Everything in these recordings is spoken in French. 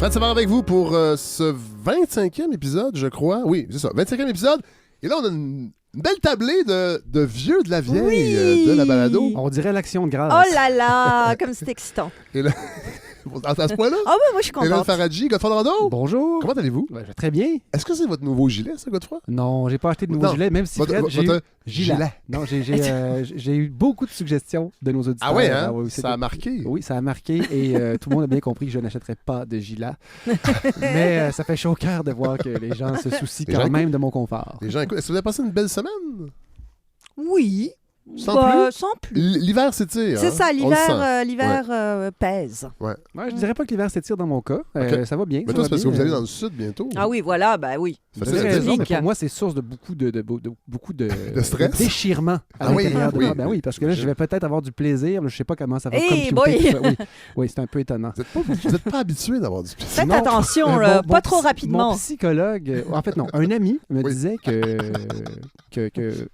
Pat Savard avec vous pour ce 25e épisode, je crois. Oui, c'est ça, 25e épisode. Et là, on a une belle tablée de vieux de la vieille de la balado. On dirait l'action de grâce. Oh là là, comme c'est excitant. Et là, à ce point-là, Ah oui, moi je suis Hélène contente. Faradji, Godefroy Dorado. Bonjour. Comment allez-vous? Ben, je vais très bien. Est-ce que c'est votre nouveau gilet, ça, Godefroy? Non, j'ai pas acheté de nouveau Non. gilet, même si Votre- Fred, j'ai eu votre gilet. Non, j'ai eu beaucoup de suggestions de nos auditeurs. Ah ouais, hein? oui, Ça a marqué. Oui, ça a marqué et tout le monde a bien compris que je n'achèterais pas de gilet. Mais ça fait chaud au cœur de voir que les gens se soucient Les gens quand même de mon confort. Les gens, écoute, est-ce que vous avez passé une belle semaine? Oui. Sans Bah, plus? sans plus. L'hiver s'étire. C'est hein? ça, On le sent. l'hiver pèse. Ouais, je dirais pas que l'hiver s'étire dans mon cas. Ok. Ça va bien. Mais ça toi, va c'est parce que bien. vous allez dans le sud bientôt. Ah oui, voilà, bah oui. Ça Vous fait avez ça. raison, mais Public. pour moi, c'est source de beaucoup de stress? déchirement à Ah oui, l'intérieur de oui. moi. Ben oui, parce que là, je vais peut-être avoir du plaisir. Là, je sais pas comment ça va Hey, computer boy! tout ça. Oui, oui, c'est un peu étonnant. Vous n'êtes pas habitué d'avoir du plaisir. Faites Non. attention, là, Mon pas trop psy- rapidement. Mon psychologue, en fait non, un ami me Oui. disait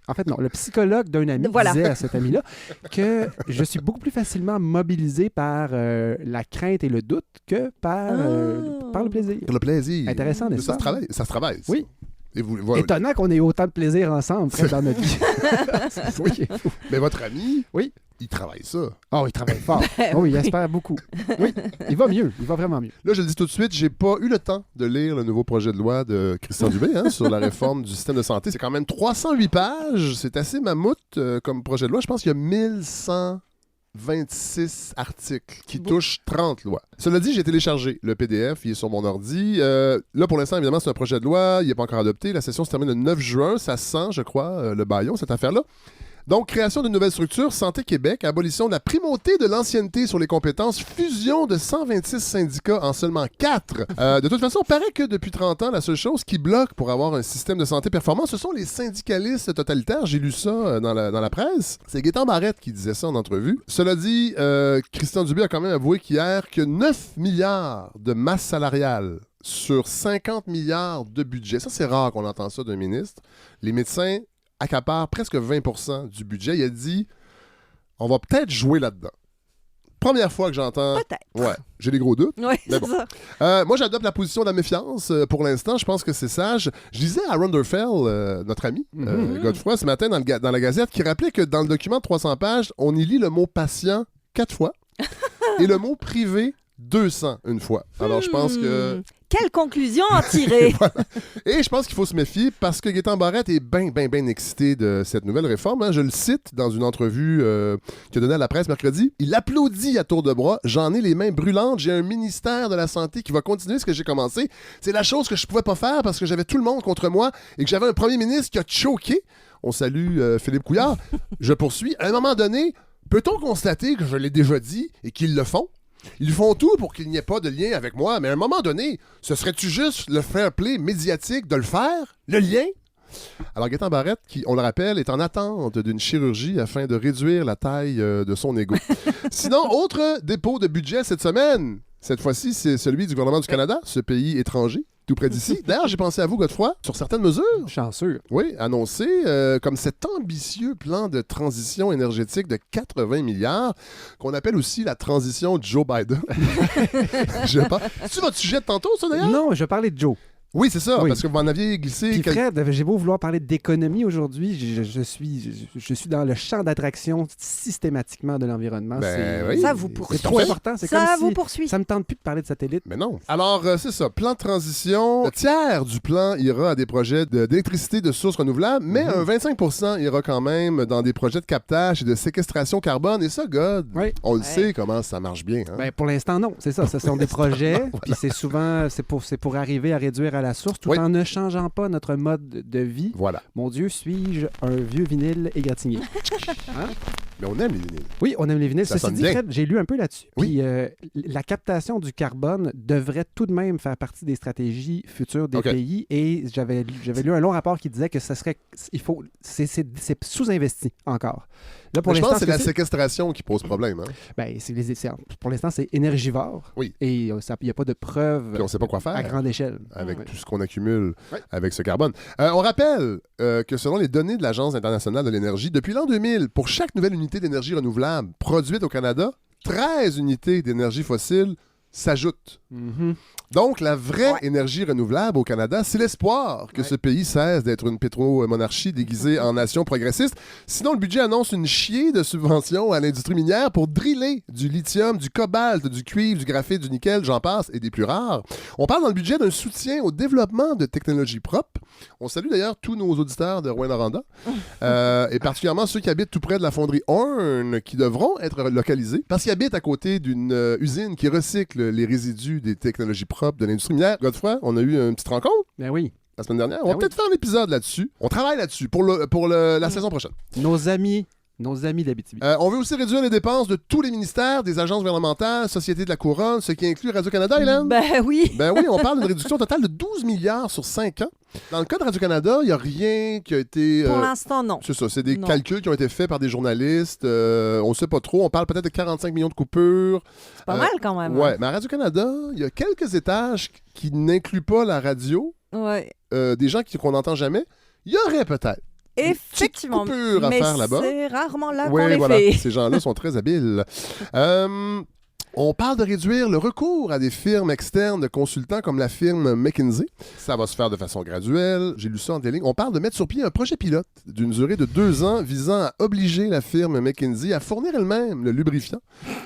en fait non, le psychologue d'un ami Voilà. disait à cet ami-là que je suis beaucoup plus facilement mobilisé par la crainte et le doute que par le plaisir. Pour le plaisir. Intéressant, n'est-ce Ça pas? se travaille. Ça se travaille. ça. Oui. Et vous, voilà. Étonnant qu'on ait autant de plaisir ensemble Fred, dans notre vie. Oui. Mais votre ami, Oui. il travaille ça. Oh, il travaille fort. Oh, oui, il espère beaucoup. Oui, il va mieux. Il va vraiment mieux. Là, je le dis tout de suite, j'ai pas eu le temps de lire le nouveau projet de loi de Christian Dubé hein, sur la réforme du système de santé. C'est quand même 308 pages. C'est assez mammouth comme projet de loi. Je pense qu'il y a 1126 articles qui touchent 30 lois. Cela dit, j'ai téléchargé le PDF, il est sur mon ordi. Là, pour l'instant, évidemment, c'est un projet de loi, il n'est pas encore adopté. La session se termine le 9 juin, ça sent, je crois, le bâillon, cette affaire-là. Donc, création d'une nouvelle structure, Santé Québec, abolition de la primauté de l'ancienneté sur les compétences, fusion de 126 syndicats en seulement 4. De toute façon, il paraît que depuis 30 ans, la seule chose qui bloque pour avoir un système de santé performant, ce sont les syndicalistes totalitaires. J'ai lu ça dans la presse. C'est Gaétan Barrette qui disait ça en entrevue. Cela dit, Christian Dubé a quand même avoué qu'hier que 9 milliards de masse salariale sur 50 milliards de budget. Ça, c'est rare qu'on entend ça d'un ministre. Les médecins accapare presque 20% du budget. Il a dit, on va peut-être jouer là-dedans. Première fois que j'entends... Peut-être. Ouais, j'ai des gros doutes. Oui, Mais c'est bon. ça. Moi, j'adopte la position de la méfiance pour l'instant. Je pense que c'est sage. Je disais à Ronderfell, notre ami, Godefroy, ce matin dans la Gazette, qui rappelait que dans le document de 300 pages, on y lit le mot patient 4 fois et le mot privé 200 une fois. Alors, je pense que... Quelle conclusion en tirer? Voilà. Et je pense qu'il faut se méfier parce que Gaétan Barrette est bien excité de cette nouvelle réforme. Hein. Je le cite dans une entrevue qu'il a donnée à la presse mercredi. Il applaudit à tour de bras. J'en ai les mains brûlantes. J'ai un ministère de la Santé qui va continuer ce que j'ai commencé. C'est la chose que je pouvais pas faire parce que j'avais tout le monde contre moi et que j'avais un premier ministre qui a choqué. On salue Philippe Couillard. Je poursuis. À un moment donné, peut-on constater que je l'ai déjà dit et qu'ils le font? Ils font tout pour qu'il n'y ait pas de lien avec moi, mais à un moment donné, ce serait-tu juste le fair play médiatique de le faire? Le lien? Alors, Gaétan Barrette, qui, on le rappelle, est en attente d'une chirurgie afin de réduire la taille de son égo. Sinon, autre dépôt de budget cette semaine. Cette fois-ci, c'est celui du gouvernement du Canada, ce pays étranger, tout près d'ici. D'ailleurs, j'ai pensé à vous, Godefroy, sur certaines mesures. Chanceux. Oui, annoncé comme cet ambitieux plan de transition énergétique de 80 milliards, qu'on appelle aussi la transition Joe Biden. Je sais pas. C'est-tu votre sujet de tantôt, ça, d'ailleurs? Non, je parlais de Joe. Oui, c'est ça, Oui. parce que vous m'en aviez glissé... Puis Fred, j'ai beau vouloir parler d'économie aujourd'hui, je suis dans le champ d'attraction systématiquement de l'environnement. Ben oui. Ça vous C'est poursuit. trop important. C'est Ça comme vous si poursuit. ça me tente plus de parler de satellite. Mais non. Alors, c'est ça, plan de transition. Le tiers du plan ira à des projets d'électricité de sources renouvelables, mais un 25% ira quand même dans des projets de captage et de séquestration carbone. Et ça, God, Oui. on le Ouais. sait comment ça marche bien. Hein? Ben, pour l'instant, non. C'est ça. Ce sont des projets. Puis c'est souvent c'est pour arriver à réduire à la source tout Oui. en ne changeant pas notre mode de vie. Voilà. Mon Dieu, suis-je un vieux vinyle égratigné? Mais on aime les vinyles. Oui, on aime les vinyles. Ça Ceci sonne dit, bien. Fred, j'ai lu un peu là-dessus. Oui. Puis la captation du carbone devrait tout de même faire partie des stratégies futures des OK. pays. Et j'avais lu un long rapport qui disait que ça serait... C'est sous-investi encore. Là, pour Mais je pense que c'est l'instant, la ce que séquestration qui pose problème. Hein? ben, pour l'instant, c'est énergivore. Oui. Et il n'y a pas de preuves Puis on sait pas quoi faire à grande échelle. avec Ouais. tout ce qu'on accumule Ouais. avec ce carbone. On rappelle que selon les données de l'Agence internationale de l'énergie, depuis l'an 2000, pour chaque nouvelle unité d'énergie renouvelable produite au Canada, 13 unités d'énergie fossile s'ajoutent. Mhm. Donc, la vraie Ouais. énergie renouvelable au Canada, c'est l'espoir que Ouais. ce pays cesse d'être une pétromonarchie déguisée en nation progressiste. Sinon, le budget annonce une chier de subventions à l'industrie minière pour driller du lithium, du cobalt, du cuivre, du graphite, du nickel, j'en passe, et des plus rares. On parle dans le budget d'un soutien au développement de technologies propres. On salue d'ailleurs tous nos auditeurs de Rouyn-Noranda, et particulièrement ceux qui habitent tout près de la fonderie Horn, qui devront être localisés parce qu'ils habitent à côté d'une usine qui recycle les résidus des technologies propres de l'industrie minière. Godefroy, on a eu une petite rencontre Ben oui. la semaine dernière. On va Ah oui. peut-être faire un épisode là-dessus. On travaille là-dessus pour la saison prochaine. Nos amis d'Abitibi. On veut aussi réduire les dépenses de tous les ministères, des agences gouvernementales, Société de la Couronne, ce qui inclut Radio-Canada, Hélène. Ben oui. Ben oui, on parle d'une réduction totale de 12 milliards sur 5 ans. Dans le cas de Radio-Canada, il n'y a rien qui a été... Pour l'instant, non. C'est ça, c'est des Non. calculs qui ont été faits par des journalistes. On ne sait pas trop. On parle peut-être de 45 millions de coupures. C'est pas mal quand même. Ouais, mais à Radio-Canada, il y a quelques étages qui n'incluent pas la radio, Ouais. des gens qu'on n'entend jamais. Il y aurait peut-être Effectivement. coupure à mais faire là-bas. c'est rarement là qu'on oui, les voilà. fait. Ces gens-là sont très habiles. On parle de réduire le recours à des firmes externes de consultants comme la firme McKinsey. Ça va se faire de façon graduelle. J'ai lu ça en des lignes. On parle de mettre sur pied un projet pilote d'une durée de 2 ans visant à obliger la firme McKinsey à fournir elle-même le lubrifiant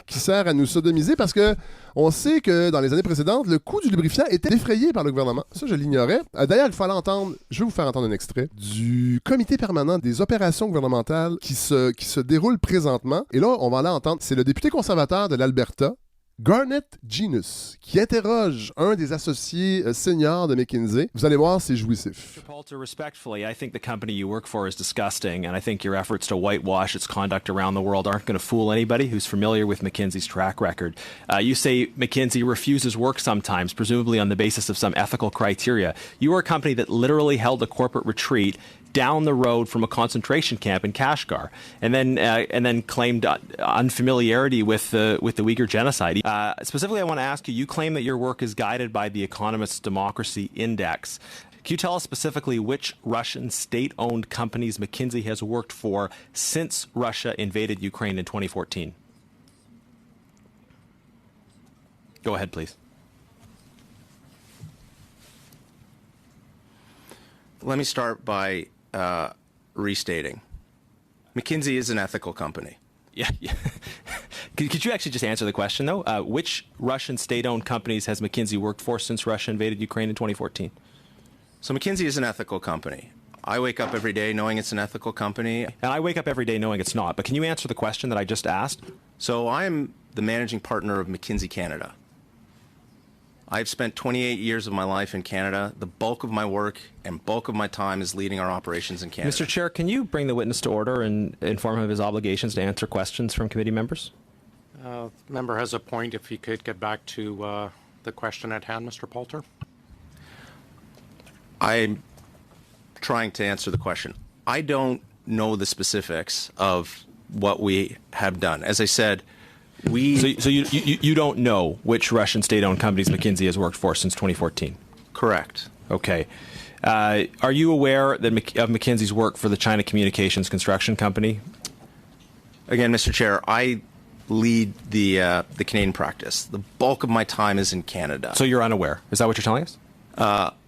qui sert à nous sodomiser parce que on sait que dans les années précédentes, le coût du lubrifiant était défrayé par le gouvernement. Ça, je l'ignorais. D'ailleurs, il fallait entendre, je vais vous faire entendre un extrait du comité permanent des opérations gouvernementales qui se déroule présentement. Et là, on va aller entendre, c'est le député conservateur de l'Alberta, Garnet Genus, qui interroge un des associés seniors de McKinsey. Vous allez voir, c'est jouissif. Mr. Poulter, respectfully, I think the company you work for is disgusting, and I think your efforts to whitewash its conduct around the world aren't going to fool anybody who's familiar with McKinsey's track record. You say McKinsey refuses work sometimes, presumably on the basis of some ethical criteria. You are a company that literally held a corporate retreat down the road from a concentration camp in Kashgar, and then claimed unfamiliarity with the Uyghur genocide. Specifically, I want to ask you: you claim that your work is guided by the Economist's Democracy Index. Can you tell us specifically which Russian state-owned companies McKinsey has worked for since Russia invaded Ukraine in 2014? Go ahead, please. Let me start by restating. McKinsey is an ethical company. Yeah. Could you actually just answer the question, though? Which Russian state-owned companies has McKinsey worked for since Russia invaded Ukraine in 2014? So McKinsey is an ethical company. I wake up every day knowing it's an ethical company. And I wake up every day knowing it's not. But can you answer the question that I just asked? So I'm the managing partner of McKinsey Canada. I've spent 28 years of my life in Canada. The bulk of my work and bulk of my time is leading our operations in Canada. Mr. Chair, can you bring the witness to order and inform him of his obligations to answer questions from committee members? Member has a point. If he could get back to the question at hand, Mr. Poulter. I'm trying to answer the question. I don't know the specifics of what we have done. As I said, So you don't know which Russian state-owned companies McKinsey has worked for since 2014? Correct. Okay. Are you aware that of McKinsey's work for the China Communications Construction Company? Again, Mr. Chair, I lead the Canadian practice. The bulk of my time is in Canada. So you're unaware. Is that what you're telling us?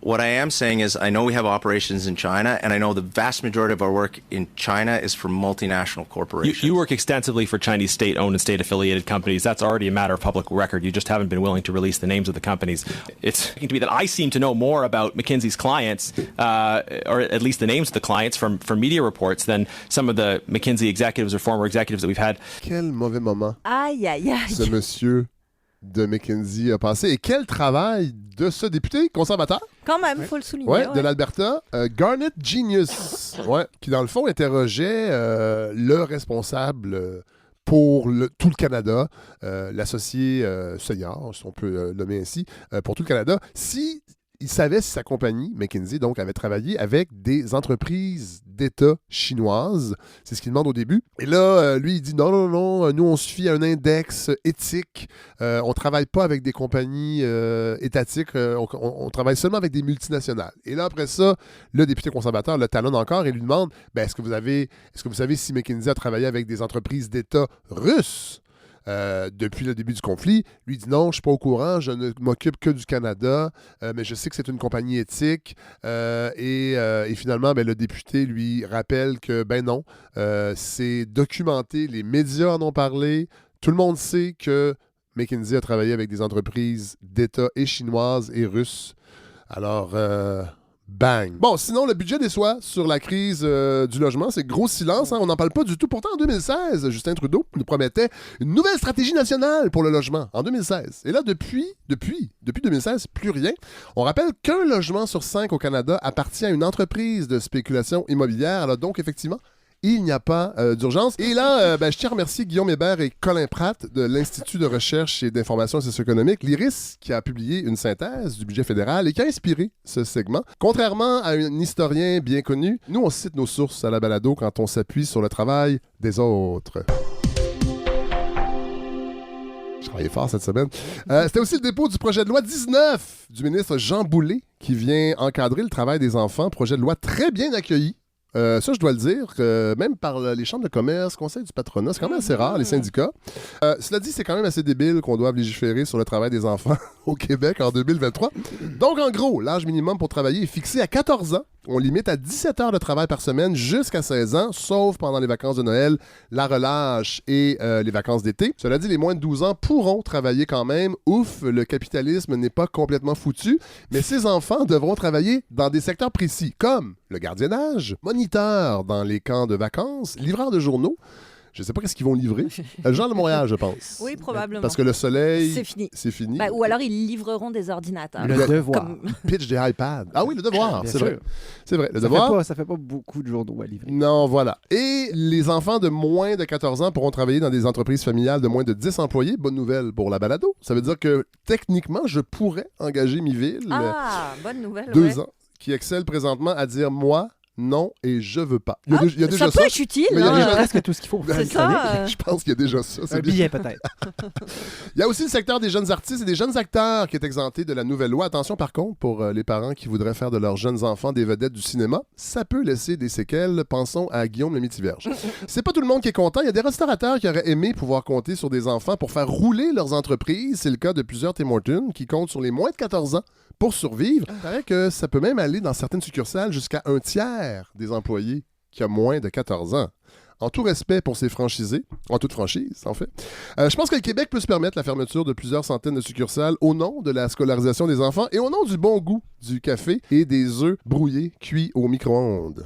What I am saying is I know we have operations in China, and I know the vast majority of our work in China is for multinational corporations. You work extensively for Chinese state-owned and state-affiliated companies. That's already a matter of public record. You just haven't been willing to release the names of the companies. It's to me that I seem to know more about McKinsey's clients, or at least the names of the clients from media reports, than some of the McKinsey executives or former executives that we've had. Quel mauvais moment Aïe, aïe, ce aïe. monsieur de McKinsey a passé. Et quel travail de ce député conservateur, Quand même, faut le souligner. ouais, ouais. de l'Alberta, Garnet Genius, ouais, qui dans le fond interrogeait le responsable pour tout le Canada, l'associé senior, si on peut nommer ainsi, pour tout le Canada, si il savait si sa compagnie, McKinsey, donc, avait travaillé avec des entreprises d'État chinoises. C'est ce qu'il demande au début. Et là, lui, il dit non, nous, on se fie à un index éthique. On ne travaille pas avec des compagnies étatiques. On travaille seulement avec des multinationales. Et là, après ça, le député conservateur le talonne encore et lui demande est-ce que vous savez si McKinsey a travaillé avec des entreprises d'État russes depuis le début du conflit. Lui dit non, je suis pas au courant, je ne m'occupe que du Canada, mais je sais que c'est une compagnie éthique. Et finalement, le député lui rappelle que, non, c'est documenté, les médias en ont parlé, tout le monde sait que McKinsey a travaillé avec des entreprises d'État et chinoises et russes. Alors, bang. Bon, sinon, le budget déçoit sur la crise du logement. C'est gros silence. On n'en parle pas du tout. Pourtant, en 2016, Justin Trudeau nous promettait une nouvelle stratégie nationale pour le logement. En 2016. Et là, depuis 2016, plus rien. On rappelle qu'un logement sur 5 au Canada appartient à une entreprise de spéculation immobilière. Alors donc, effectivement, il n'y a pas d'urgence. Et là, je tiens à remercier Guillaume Hébert et Colin Pratt de l'Institut de recherche et d'information socio-économique, l'IRIS, qui a publié une synthèse du budget fédéral et qui a inspiré ce segment. Contrairement à un historien bien connu, nous, on cite nos sources à la balado quand on s'appuie sur le travail des autres. Je travaillais fort cette semaine. C'était aussi le dépôt du projet de loi 19 du ministre Jean Boulet qui vient encadrer le travail des enfants. Projet de loi très bien accueilli. Ça, je dois le dire, même par les chambres de commerce, conseil du patronat, c'est quand même assez rare, les syndicats. Cela dit, c'est quand même assez débile qu'on doive légiférer sur le travail des enfants au Québec en 2023. Donc, en gros, l'âge minimum pour travailler est fixé à 14 ans. On limite à 17 heures de travail par semaine jusqu'à 16 ans, sauf pendant les vacances de Noël, la relâche et les vacances d'été. Cela dit, les moins de 12 ans pourront travailler quand même. Ouf, le capitalisme n'est pas complètement foutu, mais ces enfants devront travailler dans des secteurs précis, comme le gardiennage, moniteur dans les camps de vacances, livreur de journaux. Je ne sais pas qu'est-ce qu'ils vont livrer. Le Journal de Montréal, je pense. Oui, probablement. Parce que le soleil, c'est fini. Bah, ou alors, ils livreront des ordinateurs. Le devoir. Pitch des iPads. Ah oui, le devoir, Bien c'est sûr. vrai. C'est vrai, le devoir. Ça fait pas beaucoup de journaux à livrer. Non, voilà. Et les enfants de moins de 14 ans pourront travailler dans des entreprises familiales de moins de 10 employés. Bonne nouvelle pour la balado. Ça veut dire que, techniquement, je pourrais engager Miville, Ah, bonne nouvelle. 2 ans, qui excelle présentement à dire « moi ». Non, et je veux pas. Il y a déjà ça peut être utile. Mais il y a Il y a déjà- presque tout ce qu'il faut. C'est ça. Je pense qu'il y a déjà ça. c'est Un bien. billet, peut-être. Il y a aussi le secteur des jeunes artistes et des jeunes acteurs qui est exempté de la nouvelle loi. Attention par contre, pour les parents qui voudraient faire de leurs jeunes enfants des vedettes du cinéma, ça peut laisser des séquelles. Pensons à Guillaume le Métiverge. C'est pas tout le monde qui est content. Il y a des restaurateurs qui auraient aimé pouvoir compter sur des enfants pour faire rouler leurs entreprises. C'est le cas de plusieurs Tim Hortons qui comptent sur les moins de 14 ans pour survivre. Il paraît que ça peut même aller dans certaines succursales jusqu'à 1/3 des employés qui a moins de 14 ans. En tout respect pour ses franchisés, en toute franchise, en fait. Je pense que le Québec peut se permettre la fermeture de plusieurs centaines de succursales au nom de la scolarisation des enfants et au nom du bon goût du café et des œufs brouillés cuits au micro-ondes.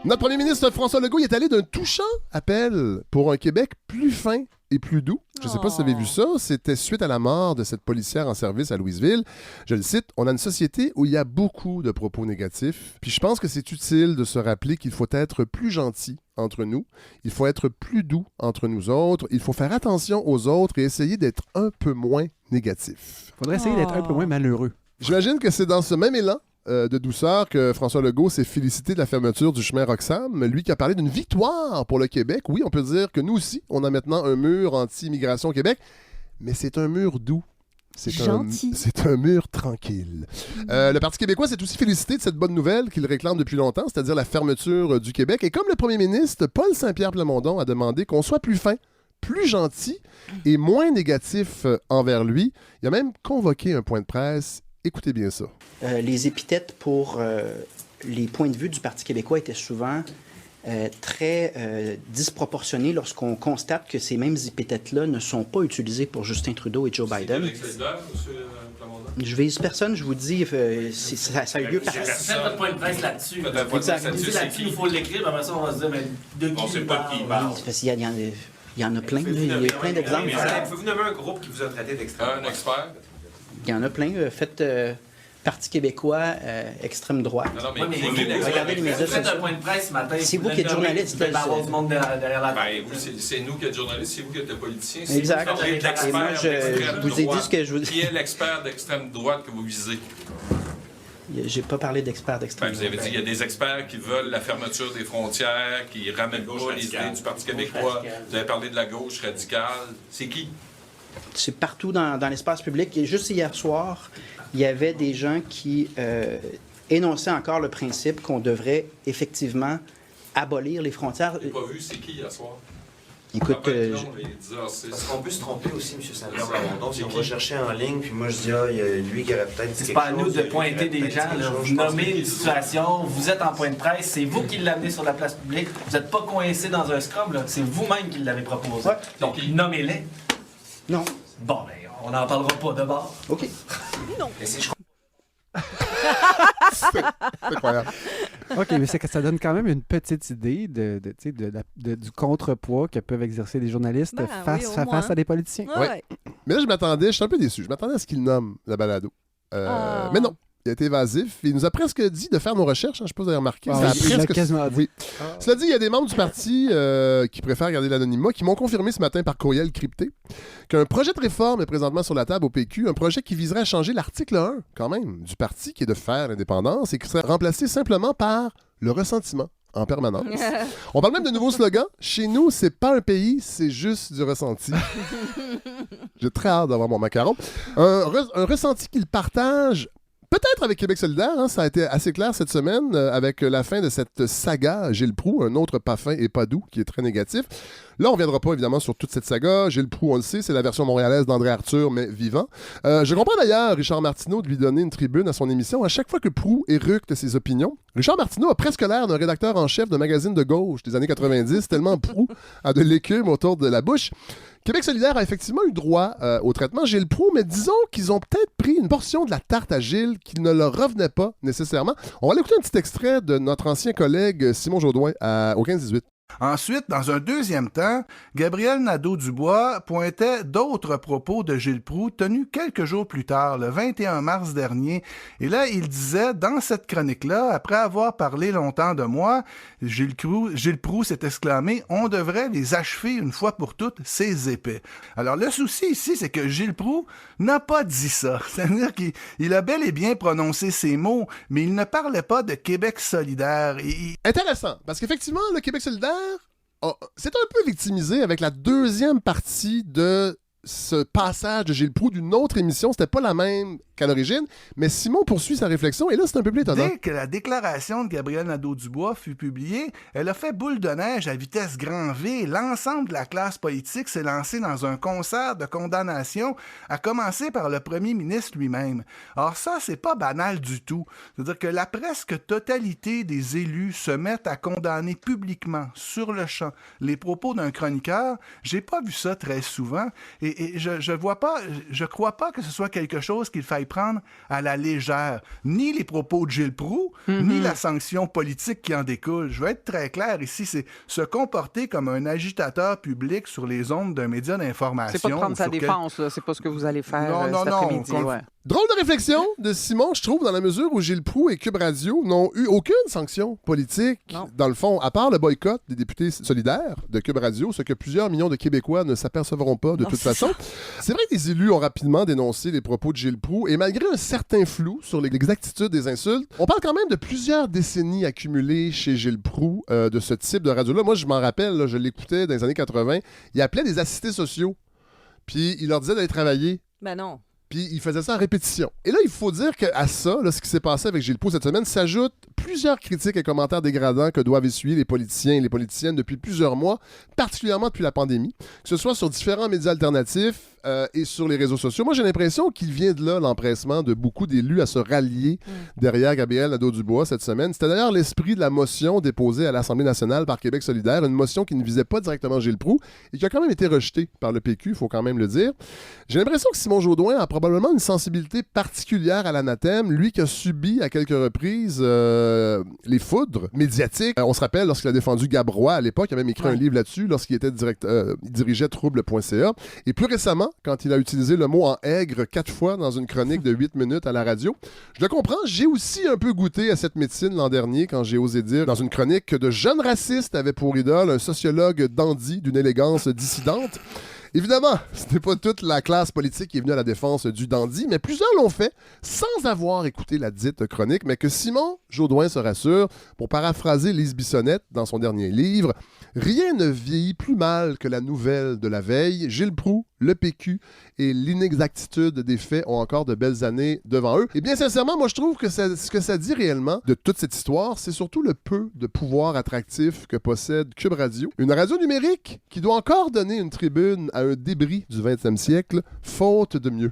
Notre premier ministre François Legault est allé d'un touchant appel pour un Québec plus fin et plus doux. Je ne sais pas si vous avez vu ça. C'était suite à la mort de cette policière en service à Louisville. Je le cite, « On a une société où il y a beaucoup de propos négatifs. Puis je pense que c'est utile de se rappeler qu'il faut être plus gentil entre nous. Il faut être plus doux entre nous autres. Il faut faire attention aux autres et essayer d'être un peu moins négatif. » Faudrait essayer d'être un peu moins malheureux. J'imagine que c'est dans ce même élan de douceur que François Legault s'est félicité de la fermeture du chemin Roxham, lui qui a parlé d'une victoire pour le Québec. Oui, on peut dire que nous aussi, on a maintenant un mur anti-immigration au Québec, mais c'est un mur doux. C'est un mur tranquille. Le Parti québécois s'est aussi félicité de cette bonne nouvelle qu'il réclame depuis longtemps, c'est-à-dire la fermeture du Québec. Et comme le premier ministre Paul Saint-Pierre Plamondon a demandé qu'on soit plus fin, plus gentil et moins négatif envers lui, il a même convoqué un point de presse. Écoutez bien ça. Les épithètes pour les points de vue du Parti québécois étaient souvent très disproportionnés lorsqu'on constate que ces mêmes épithètes-là ne sont pas utilisées pour Justin Trudeau et Joe Biden. Je vise personne, je vous dis, ça a eu lieu par... Faites votre point de presse là-dessus. Exact. Là-dessus, il faut l'écrire, mais après ça, on va se dire, mais de qui il parle? Parce qu'il y en a plein, là, il y a plein d'exemples. Pouvez-vous nommer un groupe qui vous a traité d'extrême? Un expert? Il y en a plein. Faites Parti québécois, extrême droite. Non, mais regardez les médias sociaux. Faites un point de presse ce matin. C'est vous qui êtes journaliste. Vous avoir du monde derrière la tête. C'est nous qui êtes journalistes, c'est vous qui êtes politiciens. Exact. Et moi, je vous ai dit ce que je vous dis. Qui est l'expert d'extrême droite que vous visez? J'ai pas parlé d'experts d'extrême droite. Vous avez dit qu'il y a des experts qui veulent la fermeture des frontières, qui ramènent pas les idées du Parti québécois. Vous avez parlé de la gauche radicale. C'est qui? C'est partout dans l'espace public. Et juste hier soir, il y avait des gens qui énonçaient encore le principe qu'on devrait effectivement abolir les frontières. J'ai pas vu, c'est qui hier soir? Écoute, parce qu'on peut se tromper aussi, M. Saint-Pierre. Si on va chercher en ligne, puis moi je dis, il y a lui qui aurait peut-être dit c'est pas à nous de pointer des gens, là. Vous nommez une situation, vous êtes en point de presse, c'est vous qui l'amenez sur la place publique, vous n'êtes pas coincé dans un scrum, là. C'est vous-même qui l'avez proposé. Ouais. Donc, nommez-les. Non. Bon, ben, on n'en parlera pas de bord. OK. Non. Mais si je C'est incroyable. OK, mais c'est que ça donne quand même une petite idée du contrepoids que peuvent exercer les journalistes Ben, face oui, au moins. à des politiciens. Ouais. Mais là, je suis un peu déçu. Je m'attendais à ce qu'il nomme la balado. Ah. Mais non. Il a été évasif. Il nous a presque dit de faire nos recherches. Je ne sais pas si vous avez remarqué. Ah, Ça a il l'a presque- quasiment dit. Oui. Cela dit, il y a des membres du parti qui préfèrent garder l'anonymat qui m'ont confirmé ce matin par courriel crypté qu'un projet de réforme est présentement sur la table au PQ, un projet qui viserait à changer l'article 1, quand même, du parti qui est de faire l'indépendance et qui serait remplacé simplement par le ressentiment en permanence. On parle même de nouveaux slogans. Chez nous, c'est pas un pays, c'est juste du ressenti. J'ai très hâte d'avoir mon macaron. Un ressenti qu'il partage peut-être avec Québec solidaire, hein, ça a été assez clair cette semaine avec la fin de cette saga Gilles Proulx, un autre pas fin et pas doux qui est très négatif. Là, on ne reviendra pas évidemment sur toute cette saga. Gilles Proulx, on le sait, c'est la version montréalaise d'André Arthur, mais vivant. Je comprends d'ailleurs Richard Martineau de lui donner une tribune à son émission à chaque fois que Proulx éructe ses opinions. Richard Martineau a presque l'air d'un rédacteur en chef d'un magazine de gauche des années 90, tellement Proulx a de l'écume autour de la bouche. Québec solidaire a effectivement eu droit au traitement Gilles Proulx, mais disons qu'ils ont peut-être pris une portion de la tarte à Gilles qui ne leur revenait pas nécessairement. On va aller écouter un petit extrait de notre ancien collègue Simon Jaudoin au 15-18. Ensuite, dans un deuxième temps, Gabriel Nadeau-Dubois pointait d'autres propos de Gilles Proulx tenus quelques jours plus tard, le 21 mars dernier. Et là, il disait, dans cette chronique-là, après avoir parlé longtemps de moi, Gilles Proulx s'est exclamé « On devrait les achever une fois pour toutes, ces épais ». Alors, le souci ici, c'est que Gilles Proulx n'a pas dit ça. C'est-à-dire qu'il a bel et bien prononcé ces mots, mais il ne parlait pas de Québec solidaire. Intéressant, parce qu'effectivement, le Québec solidaire c'est un peu victimisé avec la deuxième partie de ce passage de Gilles Proulx d'une autre émission. C'était pas la même qu'à l'origine, mais Simon poursuit sa réflexion et là, c'est un peu plus étonnant. Dès que la déclaration de Gabriel Nadeau-Dubois fut publiée, elle a fait boule de neige à vitesse grand V. L'ensemble de la classe politique s'est lancé dans un concert de condamnation, à commencer par le premier ministre lui-même. Or ça, c'est pas banal du tout. C'est-à-dire que la presque totalité des élus se mettent à condamner publiquement, sur le champ, les propos d'un chroniqueur. J'ai pas vu ça très souvent et je crois pas que ce soit quelque chose qu'il faille prendre à la légère, ni les propos de Gilles Proulx, ni la sanction politique qui en découle. Je veux être très clair ici, c'est se comporter comme un agitateur public sur les ondes d'un média d'information. C'est pas de prendre sa défense, là. C'est pas ce que vous allez faire cet après-midi. Ouais. Drôle de réflexion de Simon, je trouve, dans la mesure où Gilles Proulx et Cube Radio n'ont eu aucune sanction politique, dans le fond, à part le boycott des députés solidaires de Cube Radio, ce que plusieurs millions de Québécois ne s'apercevront pas de toute façon. C'est vrai que les élus ont rapidement dénoncé les propos de Gilles Proulx, et malgré un certain flou sur l'exactitude des insultes, on parle quand même de plusieurs décennies accumulées chez Gilles Proulx de ce type de radio-là. Moi, je m'en rappelle, là, je l'écoutais dans les années 80, il appelait des assistés sociaux, puis il leur disait d'aller travailler. Ben non. Puis il faisait ça en répétition. Et là, il faut dire qu'à ça, là, ce qui s'est passé avec Gilles Proulx cette semaine, s'ajoutent plusieurs critiques et commentaires dégradants que doivent essuyer les politiciens et les politiciennes depuis plusieurs mois, particulièrement depuis la pandémie, que ce soit sur différents médias alternatifs et sur les réseaux sociaux. Moi, j'ai l'impression qu'il vient de là, l'empressement de beaucoup d'élus à se rallier derrière Gabriel Nadeau-Dubois cette semaine. C'était d'ailleurs l'esprit de la motion déposée à l'Assemblée nationale par Québec solidaire, une motion qui ne visait pas directement Gilles Proulx et qui a quand même été rejetée par le PQ, il faut quand même le dire. J'ai l'impression que Simon Jaudoin a probablement une sensibilité particulière à l'anathème, lui qui a subi à quelques reprises les foudres médiatiques. On se rappelle lorsqu'il a défendu Gabrois à l'époque, il a même écrit un livre là-dessus lorsqu'il était il dirigeait trouble.ca. Et plus récemment, quand il a utilisé le mot en aigre 4 fois dans une chronique de 8 minutes à la radio. Je le comprends, j'ai aussi un peu goûté à cette médecine l'an dernier quand j'ai osé dire dans une chronique que de jeunes racistes avaient pour idole un sociologue dandy d'une élégance dissidente. Évidemment, ce n'est pas toute la classe politique qui est venue à la défense du dandy, mais plusieurs l'ont fait sans avoir écouté la dite chronique, mais que Simon Jaudoin se rassure, pour paraphraser Lise Bissonnette dans son dernier livre, « Rien ne vieillit plus mal que la nouvelle de la veille. Gilles Proulx, le PQ et l'inexactitude des faits ont encore de belles années devant eux. Et bien sincèrement, moi je trouve que ce que ça dit réellement de toute cette histoire, c'est surtout le peu de pouvoir attractif que possède Cube Radio. Une radio numérique qui doit encore donner une tribune à un débris du 20e siècle, faute de mieux.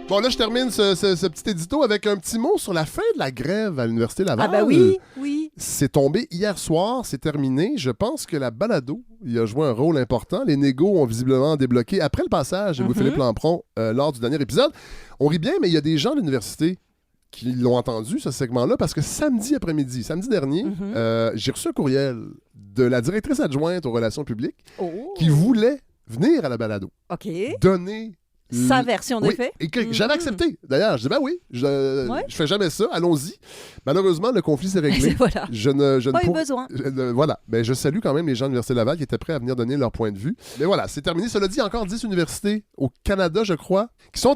Bon, là, je termine ce petit édito avec un petit mot sur la fin de la grève à l'Université Laval. Ah ben oui, oui. C'est tombé hier soir, c'est terminé. Je pense que la balado, il a joué un rôle important. Les négos ont visiblement débloqué après le passage de Louis-Philippe Lampron lors du dernier épisode. On rit bien, mais il y a des gens de l'université qui l'ont entendu, ce segment-là, parce que samedi après-midi, samedi dernier, j'ai reçu un courriel de la directrice adjointe aux relations publiques qui voulait venir à la balado. OK. Donner sa version des faits. Et que j'avais accepté. D'ailleurs, je dis, ben oui, je fais jamais ça, allons-y. Malheureusement, le conflit s'est réglé. Voilà. Je ne pas eu besoin. Voilà. Ben, je salue quand même les gens de l'Université Laval qui étaient prêts à venir donner leur point de vue. Mais voilà, c'est terminé. Cela dit, il y a encore 10 universités au Canada, je crois, qui sont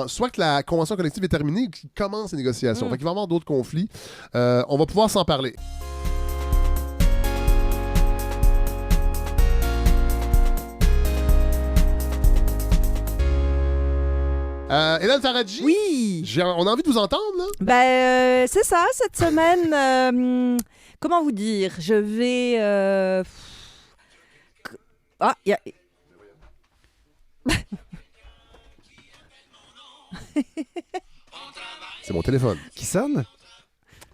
soit que la convention collective est terminée ou qui commencent les négociations. Fait qu'il va y avoir d'autres conflits. On va pouvoir s'en parler. Hélène Faradji, oui. On a envie de vous entendre, là? Ben, c'est ça, cette semaine. Comment vous dire? Je vais. Ah, il y a. C'est mon téléphone. Qui sonne?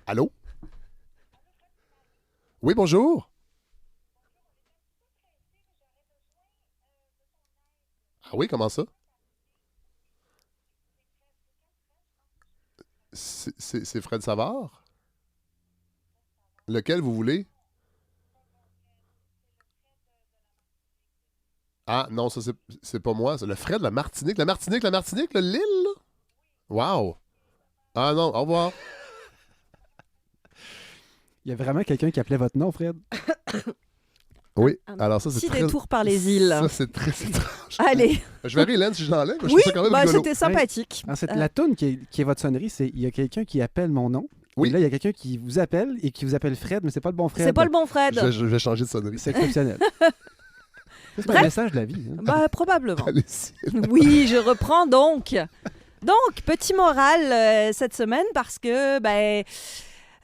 Allô? Oui, bonjour. Ah oui, comment ça? C'est Fred Savard? Lequel vous voulez? Ah, non, ça, c'est pas moi. C'est le Fred, la Martinique. La Martinique, le Lille, là? Wow! Ah non, au revoir. Il y a vraiment quelqu'un qui appelait votre nom, Fred? Oui, alors ça, c'est Petit très... détour par les îles. Ça, c'est très étrange. Allez. Je verrai Hélène si je l'enlève. Je Oui, trouve ça quand même rigolo. c'était sympathique. Oui. La toune qui est votre sonnerie, c'est il y a quelqu'un qui appelle mon nom. Oui. Et là, il y a quelqu'un qui vous appelle et qui vous appelle Fred, mais c'est pas le bon Fred. C'est pas le bon Fred. Je vais changer de sonnerie. C'est exceptionnel. C'est un message de la vie. Hein? Bah, probablement. Allez-y. Oui, je reprends donc. Donc, petit moral cette semaine parce que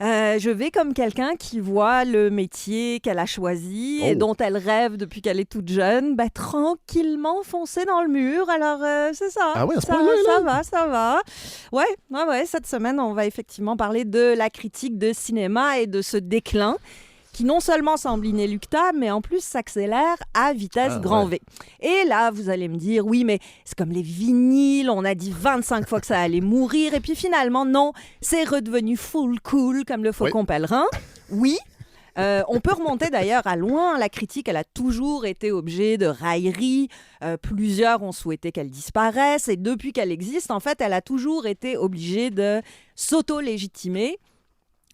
je vais comme quelqu'un qui voit le métier qu'elle a choisi et dont elle rêve depuis qu'elle est toute jeune, tranquillement foncer dans le mur. Alors, c'est ça. Ah ouais, à ce point-là, ça va. Ouais, cette semaine, on va effectivement parler de la critique de cinéma et de ce déclin qui non seulement semble inéluctable, mais en plus s'accélère à vitesse grand V. Et là, vous allez me dire, oui, mais c'est comme les vinyles, on a dit 25 fois que ça allait mourir, et puis finalement, non, c'est redevenu full cool, comme le Faucon Pèlerin. Oui. On peut remonter d'ailleurs à loin. La critique, elle a toujours été objet de railleries. Plusieurs ont souhaité qu'elle disparaisse, et depuis qu'elle existe, en fait, elle a toujours été obligée de s'auto-légitimer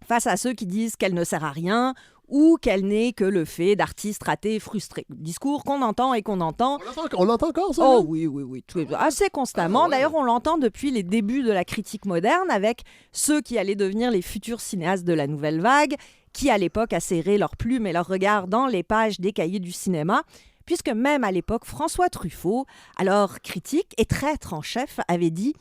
face à ceux qui disent qu'elle ne sert à rien ou qu'elle n'est que le fait d'artistes ratés et frustrés. Discours qu'on entend et qu'on entend. On l'entend encore, ça? Oh oui. Assez constamment. D'ailleurs, on l'entend depuis les débuts de la critique moderne avec ceux qui allaient devenir les futurs cinéastes de la nouvelle vague, qui à l'époque acéraient leurs plumes et leurs regards dans les pages des cahiers du cinéma, puisque même à l'époque, François Truffaut, alors critique et traître en chef, avait dit...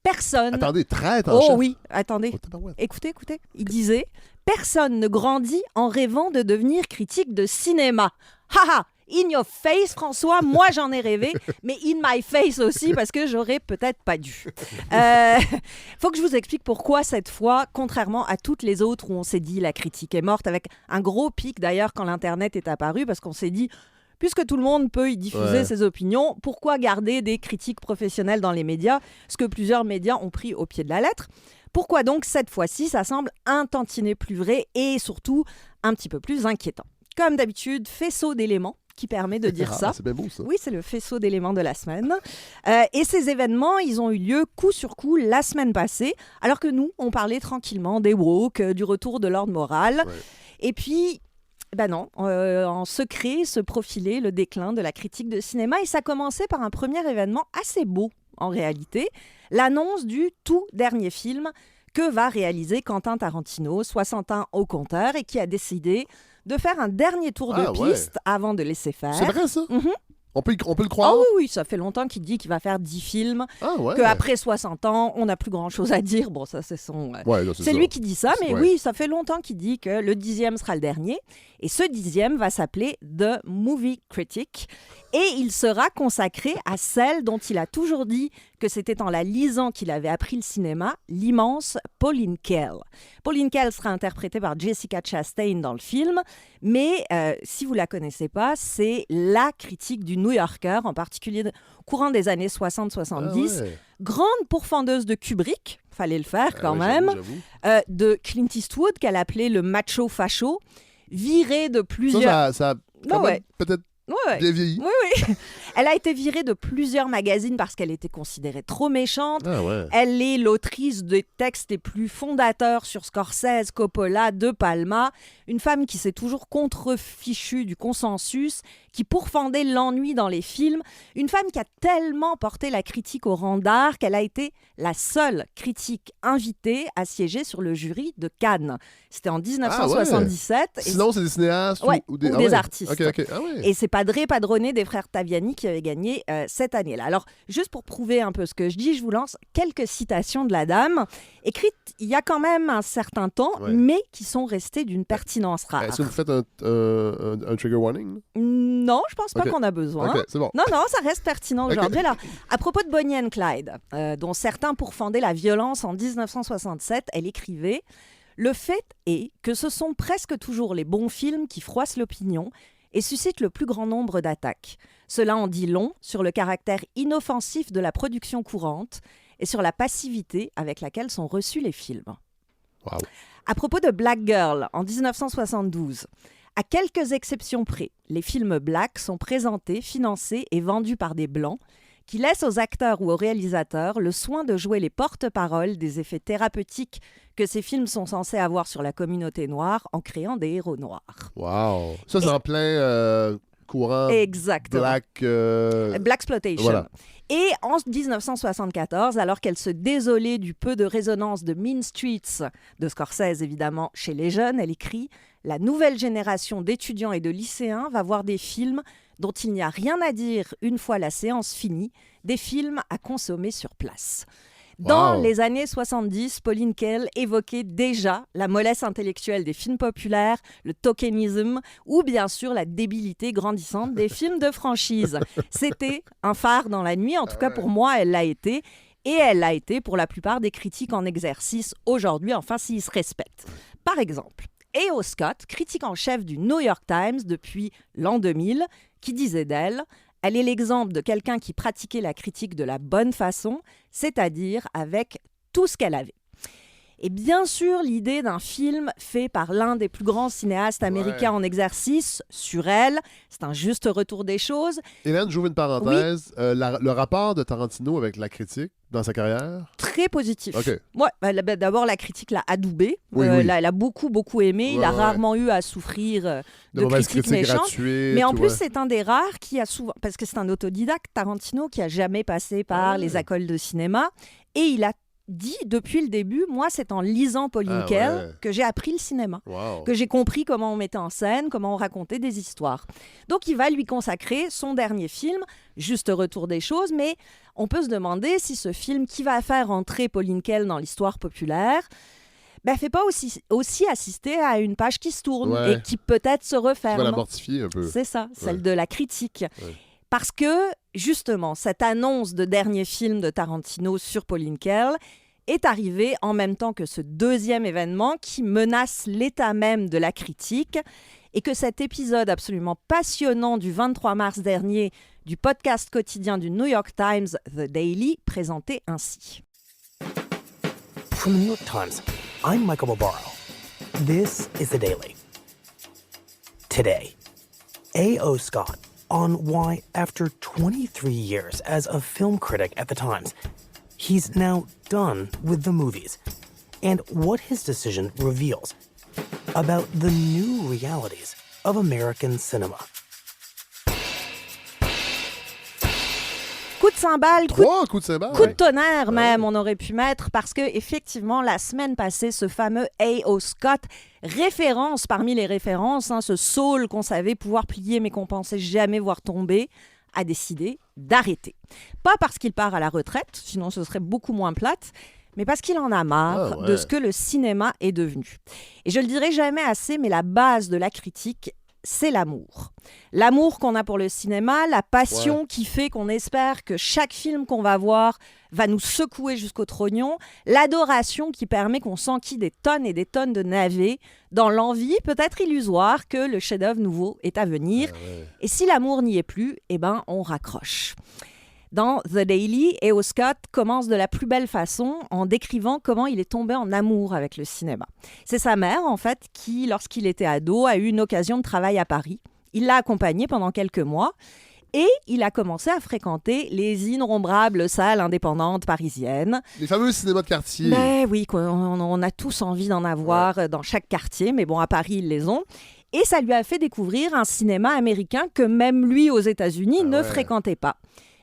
Personne... Attendez, traître en chef? Oh oui, attendez. Écoutez. Il disait « Personne ne grandit en rêvant de devenir critique de cinéma. » Haha, in your face, François, moi j'en ai rêvé, mais in my face aussi, parce que j'aurais peut-être pas dû. Faut que je vous explique pourquoi cette fois, contrairement à toutes les autres où on s'est dit la critique est morte, avec un gros pic d'ailleurs quand l'Internet est apparu, parce qu'on s'est dit... Puisque tout le monde peut y diffuser ses opinions, pourquoi garder des critiques professionnelles dans les médias, ce que plusieurs médias ont pris au pied de la lettre? Pourquoi donc cette fois-ci, ça semble un tantinet plus vrai et surtout un petit peu plus inquiétant? Comme d'habitude, faisceau d'éléments qui permet de dire ça. C'est bien beau, ça. Oui, c'est le faisceau d'éléments de la semaine. Et ces événements, ils ont eu lieu coup sur coup la semaine passée, alors que nous, on parlait tranquillement des woke, du retour de l'ordre moral. Ouais. Et puis... non, en secret se profilait le déclin de la critique de cinéma et ça commençait par un premier événement assez beau en réalité, l'annonce du tout dernier film que va réaliser Quentin Tarantino, 60 ans au compteur et qui a décidé de faire un dernier tour de piste avant de laisser faire. C'est vrai ça? On peut le croire? Ah oui, ça fait longtemps qu'il dit qu'il va faire 10 films, ouais. qu'après 60 ans, on n'a plus grand-chose à dire. Bon, ça, c'est son... c'est lui qui dit ça, mais Ouais. oui, ça fait longtemps qu'il dit que le 10e sera le dernier. Et ce 10e va s'appeler The Movie Critic. Et il sera consacré à celle dont il a toujours dit que c'était en la lisant qu'il avait appris le cinéma, l'immense Pauline Kael. Pauline Kael sera interprétée par Jessica Chastain dans le film, mais si vous ne la connaissez pas, c'est la critique du New Yorker, en particulier courant des années 60-70. Grande pourfendeuse de Kubrick, fallait le faire quand même, de Clint Eastwood, qu'elle appelait le macho facho, virée de plusieurs... Ça a quand même peut-être bien vieilli. Oui. Elle a été virée de plusieurs magazines parce qu'elle était considérée trop méchante. Elle est l'autrice des textes les plus fondateurs sur Scorsese, Coppola, De Palma. Une femme qui s'est toujours contrefichue du consensus, qui pourfendait l'ennui dans les films. Une femme qui a tellement porté la critique au rang d'art qu'elle a été la seule critique invitée à siéger sur le jury de Cannes. C'était en 1977. Sinon, c'est des cinéastes ou des artistes. Okay. Et c'est Padre Padrone des frères Taviani qui avait gagné cette année-là. Alors, juste pour prouver un peu ce que je dis, je vous lance quelques citations de la dame, écrites il y a quand même un certain temps, mais qui sont restées d'une pertinence rare. Est-ce que vous faites un trigger warning? Non, je pense pas qu'on a besoin. Okay, c'est bon. Non, ça reste pertinent aujourd'hui. Alors, à propos de Bonnie and Clyde, dont certains pourfendaient la violence en 1967, elle écrivait « Le fait est que ce sont presque toujours les bons films qui froissent l'opinion et suscitent le plus grand nombre d'attaques. Cela en dit long sur le caractère inoffensif de la production courante et sur la passivité avec laquelle sont reçus les films. » Wow. À propos de Black Girl, en 1972, à quelques exceptions près, les films black sont présentés, financés et vendus par des blancs qui laissent aux acteurs ou aux réalisateurs le soin de jouer les porte-paroles des effets thérapeutiques que ces films sont censés avoir sur la communauté noire en créant des héros noirs. Wow! Ça, c'est en plein courant Blaxploitation. Voilà. Et en 1974, alors qu'elle se désolait du peu de résonance de Mean Streets, de Scorsese évidemment, chez les jeunes, elle écrit « La nouvelle génération d'étudiants et de lycéens va voir des films dont il n'y a rien à dire une fois la séance finie, des films à consommer sur place. » Dans les années 70, Pauline Kael évoquait déjà la mollesse intellectuelle des films populaires, le tokenisme ou bien sûr la débilité grandissante des films de franchise. C'était un phare dans la nuit, en tout cas pour moi, elle l'a été. Et elle l'a été pour la plupart des critiques en exercice aujourd'hui, enfin s'ils se respectent. Par exemple, A.O. Scott, critique en chef du New York Times depuis l'an 2000, qui disait d'elle: elle est l'exemple de quelqu'un qui pratiquait la critique de la bonne façon, c'est-à-dire avec tout ce qu'elle avait. Et bien sûr, l'idée d'un film fait par l'un des plus grands cinéastes américains en exercice, sur elle, c'est un juste retour des choses. Hélène, j'ouvre une parenthèse. Le rapport de Tarantino avec la critique dans sa carrière? Très positif. Okay. Ouais, d'abord, la critique l'a adoubé. Elle a beaucoup aimé. Il a rarement eu à souffrir de critiques méchantes. Mais en plus, c'est un des rares qui a souvent... Parce que c'est un autodidacte, Tarantino, qui a jamais passé par les écoles de cinéma. Et il a dit depuis le début, moi, c'est en lisant Pauline Kael que j'ai appris le cinéma, que j'ai compris comment on mettait en scène, comment on racontait des histoires. Donc, il va lui consacrer son dernier film, Juste retour des choses, mais on peut se demander si ce film qui va faire entrer Pauline Kael dans l'histoire populaire fait pas aussi assister à une page qui se tourne et qui peut-être se referme. Tu vas la mortifier un peu. C'est ça, celle de la critique. Parce que, justement, cette annonce de dernier film de Tarantino sur Pauline Kael est arrivée en même temps que ce deuxième événement qui menace l'état même de la critique et que cet épisode absolument passionnant du 23 mars dernier du podcast quotidien du New York Times, The Daily, présentait ainsi. From the New York Times, I'm Michael Barbaro. This is The Daily. Today, A.O. Scott on why, after 23 years as a film critic at the Times, he's now done with the movies, and what his decision reveals about the new realities of American cinema. Coup de cymbale, coup de tonnerre même, on aurait pu mettre, parce que effectivement la semaine passée, ce fameux A.O. Scott, référence parmi les références, ce Saul qu'on savait pouvoir plier mais qu'on pensait jamais voir tomber, a décidé d'arrêter. Pas parce qu'il part à la retraite, sinon ce serait beaucoup moins plate, mais parce qu'il en a marre de ce que le cinéma est devenu. Et je le dirai jamais assez, mais la base de la critique, c'est l'amour. L'amour qu'on a pour le cinéma, la passion qui fait qu'on espère que chaque film qu'on va voir va nous secouer jusqu'au trognon, l'adoration qui permet qu'on s'enquille des tonnes et des tonnes de navets dans l'envie, peut-être illusoire, que le chef-d'œuvre nouveau est à venir. Et si l'amour n'y est plus, eh ben, on raccroche. Dans The Daily, E.O. Scott commence de la plus belle façon en décrivant comment il est tombé en amour avec le cinéma. C'est sa mère, en fait, qui, lorsqu'il était ado, a eu une occasion de travail à Paris. Il l'a accompagnée pendant quelques mois et il a commencé à fréquenter les innombrables salles indépendantes parisiennes. Les fameux cinémas de quartier. Ben oui, on a tous envie d'en avoir dans chaque quartier, mais bon, à Paris, ils les ont. Et ça lui a fait découvrir un cinéma américain que même lui, aux États-Unis, ne fréquentait pas.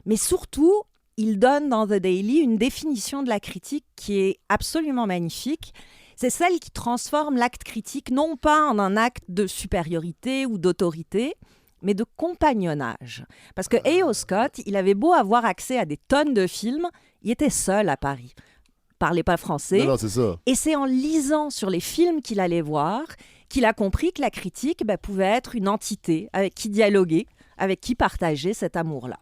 Mais surtout, il donne dans The Daily une définition de la critique qui est absolument magnifique. C'est celle qui transforme l'acte critique non pas en un acte de supériorité ou d'autorité, mais de compagnonnage. Parce que E.O. Scott, il avait beau avoir accès à des tonnes de films, il était seul à Paris. Il parlait pas français. Non, c'est ça. Et c'est en lisant sur les films qu'il allait voir qu'il a compris que la critique pouvait être une entité avec qui dialoguer, avec qui partager cet amour-là.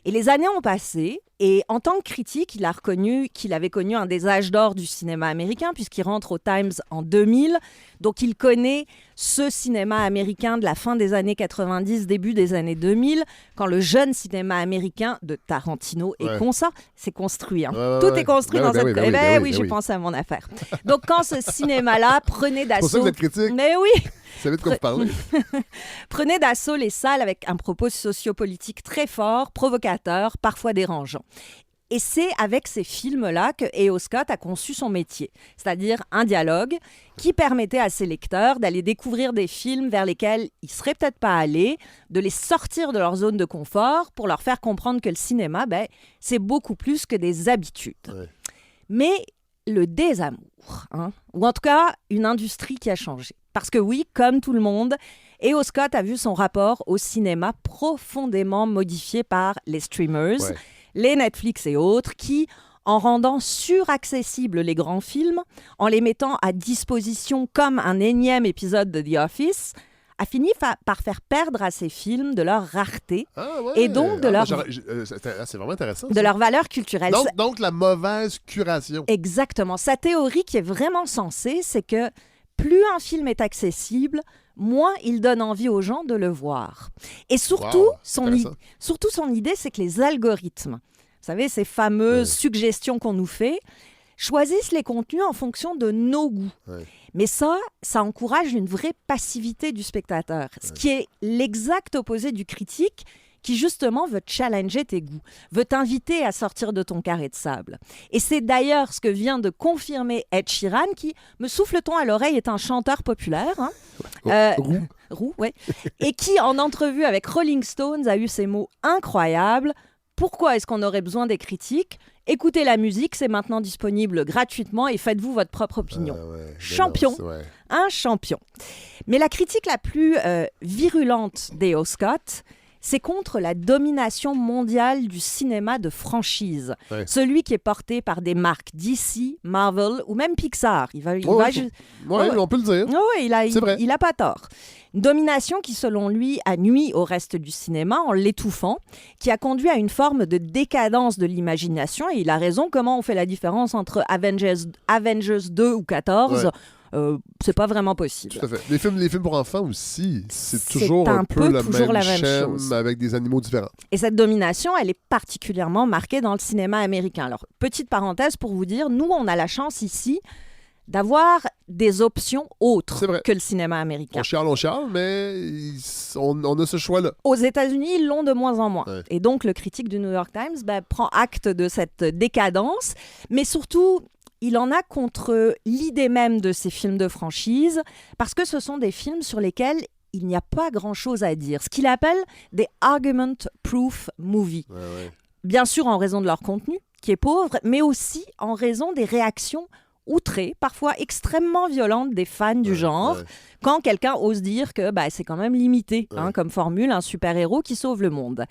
Et les années ont passé, et en tant que critique, il a reconnu qu'il avait connu un des âges d'or du cinéma américain, puisqu'il rentre au Times en 2000. Donc il connaît ce cinéma américain de la fin des années 90, début des années 2000, quand le jeune cinéma américain de Tarantino et consorts s'est construit. Tout est construit dans cette... Oui, j'ai pensé à mon affaire. Donc quand ce cinéma-là prenait d'assaut... C'est pour ça que vous êtes critique. Mais oui. Vous savez de quoi vous parlez. Prenait d'assaut les salles avec un propos sociopolitique très fort, provocateur, parfois dérangeant. Et c'est avec ces films-là que E.O. Scott a conçu son métier, c'est-à-dire un dialogue qui permettait à ses lecteurs d'aller découvrir des films vers lesquels ils ne seraient peut-être pas allés, de les sortir de leur zone de confort pour leur faire comprendre que le cinéma, c'est beaucoup plus que des habitudes. Mais le désamour, ou en tout cas une industrie qui a changé. Parce que oui, comme tout le monde, E.O. Scott a vu son rapport au cinéma profondément modifié par les streamers, les Netflix et autres, qui, en rendant suraccessibles les grands films, en les mettant à disposition comme un énième épisode de The Office, a fini par faire perdre à ces films de leur rareté et donc de leur... c'est vraiment intéressant. De leur valeur culturelle. Donc la mauvaise curation. Exactement. Sa théorie qui est vraiment sensée, c'est que plus un film est accessible, moins il donne envie aux gens de le voir. Et surtout, son idée, c'est que les algorithmes, vous savez, ces fameuses suggestions qu'on nous fait, choisissent les contenus en fonction de nos goûts. Mais ça encourage une vraie passivité du spectateur, ce qui est l'exact opposé du critique qui justement veut challenger tes goûts, veut t'inviter à sortir de ton carré de sable. Et c'est d'ailleurs ce que vient de confirmer Ed Sheeran, qui, me souffle-t-on à l'oreille, est un chanteur populaire. Roux, ouais. Et qui, en entrevue avec Rolling Stones, a eu ces mots incroyables. Pourquoi est-ce qu'on aurait besoin des critiques ? Écoutez la musique, c'est maintenant disponible gratuitement et faites-vous votre propre opinion. Champion, un champion. Mais la critique la plus virulente d'E.O. Scott, c'est contre la domination mondiale du cinéma de franchise. Celui qui est porté par des marques DC, Marvel ou même Pixar. On peut le dire. Il n'a pas tort. Une domination qui, selon lui, a nui au reste du cinéma en l'étouffant, qui a conduit à une forme de décadence de l'imagination. Et il a raison, comment on fait la différence entre Avengers 2 ou 14 c'est pas vraiment possible. Tout à fait. Les films pour enfants aussi, c'est toujours un peu la même chose, avec des animaux différents. Et cette domination, elle est particulièrement marquée dans le cinéma américain. Alors, petite parenthèse pour vous dire, nous, on a la chance ici d'avoir des options autres que le cinéma américain. On chiale, mais on a ce choix-là. Aux États-Unis, ils l'ont de moins en moins. Et donc, le critique du New York Times prend acte de cette décadence, mais surtout... il en a contre l'idée même de ces films de franchise, parce que ce sont des films sur lesquels il n'y a pas grand-chose à dire. Ce qu'il appelle des argument-proof movies. Bien sûr en raison de leur contenu, qui est pauvre, mais aussi en raison des réactions outrée, parfois extrêmement violente des fans du genre, quand quelqu'un ose dire que c'est quand même limité comme formule, un super-héros qui sauve le monde.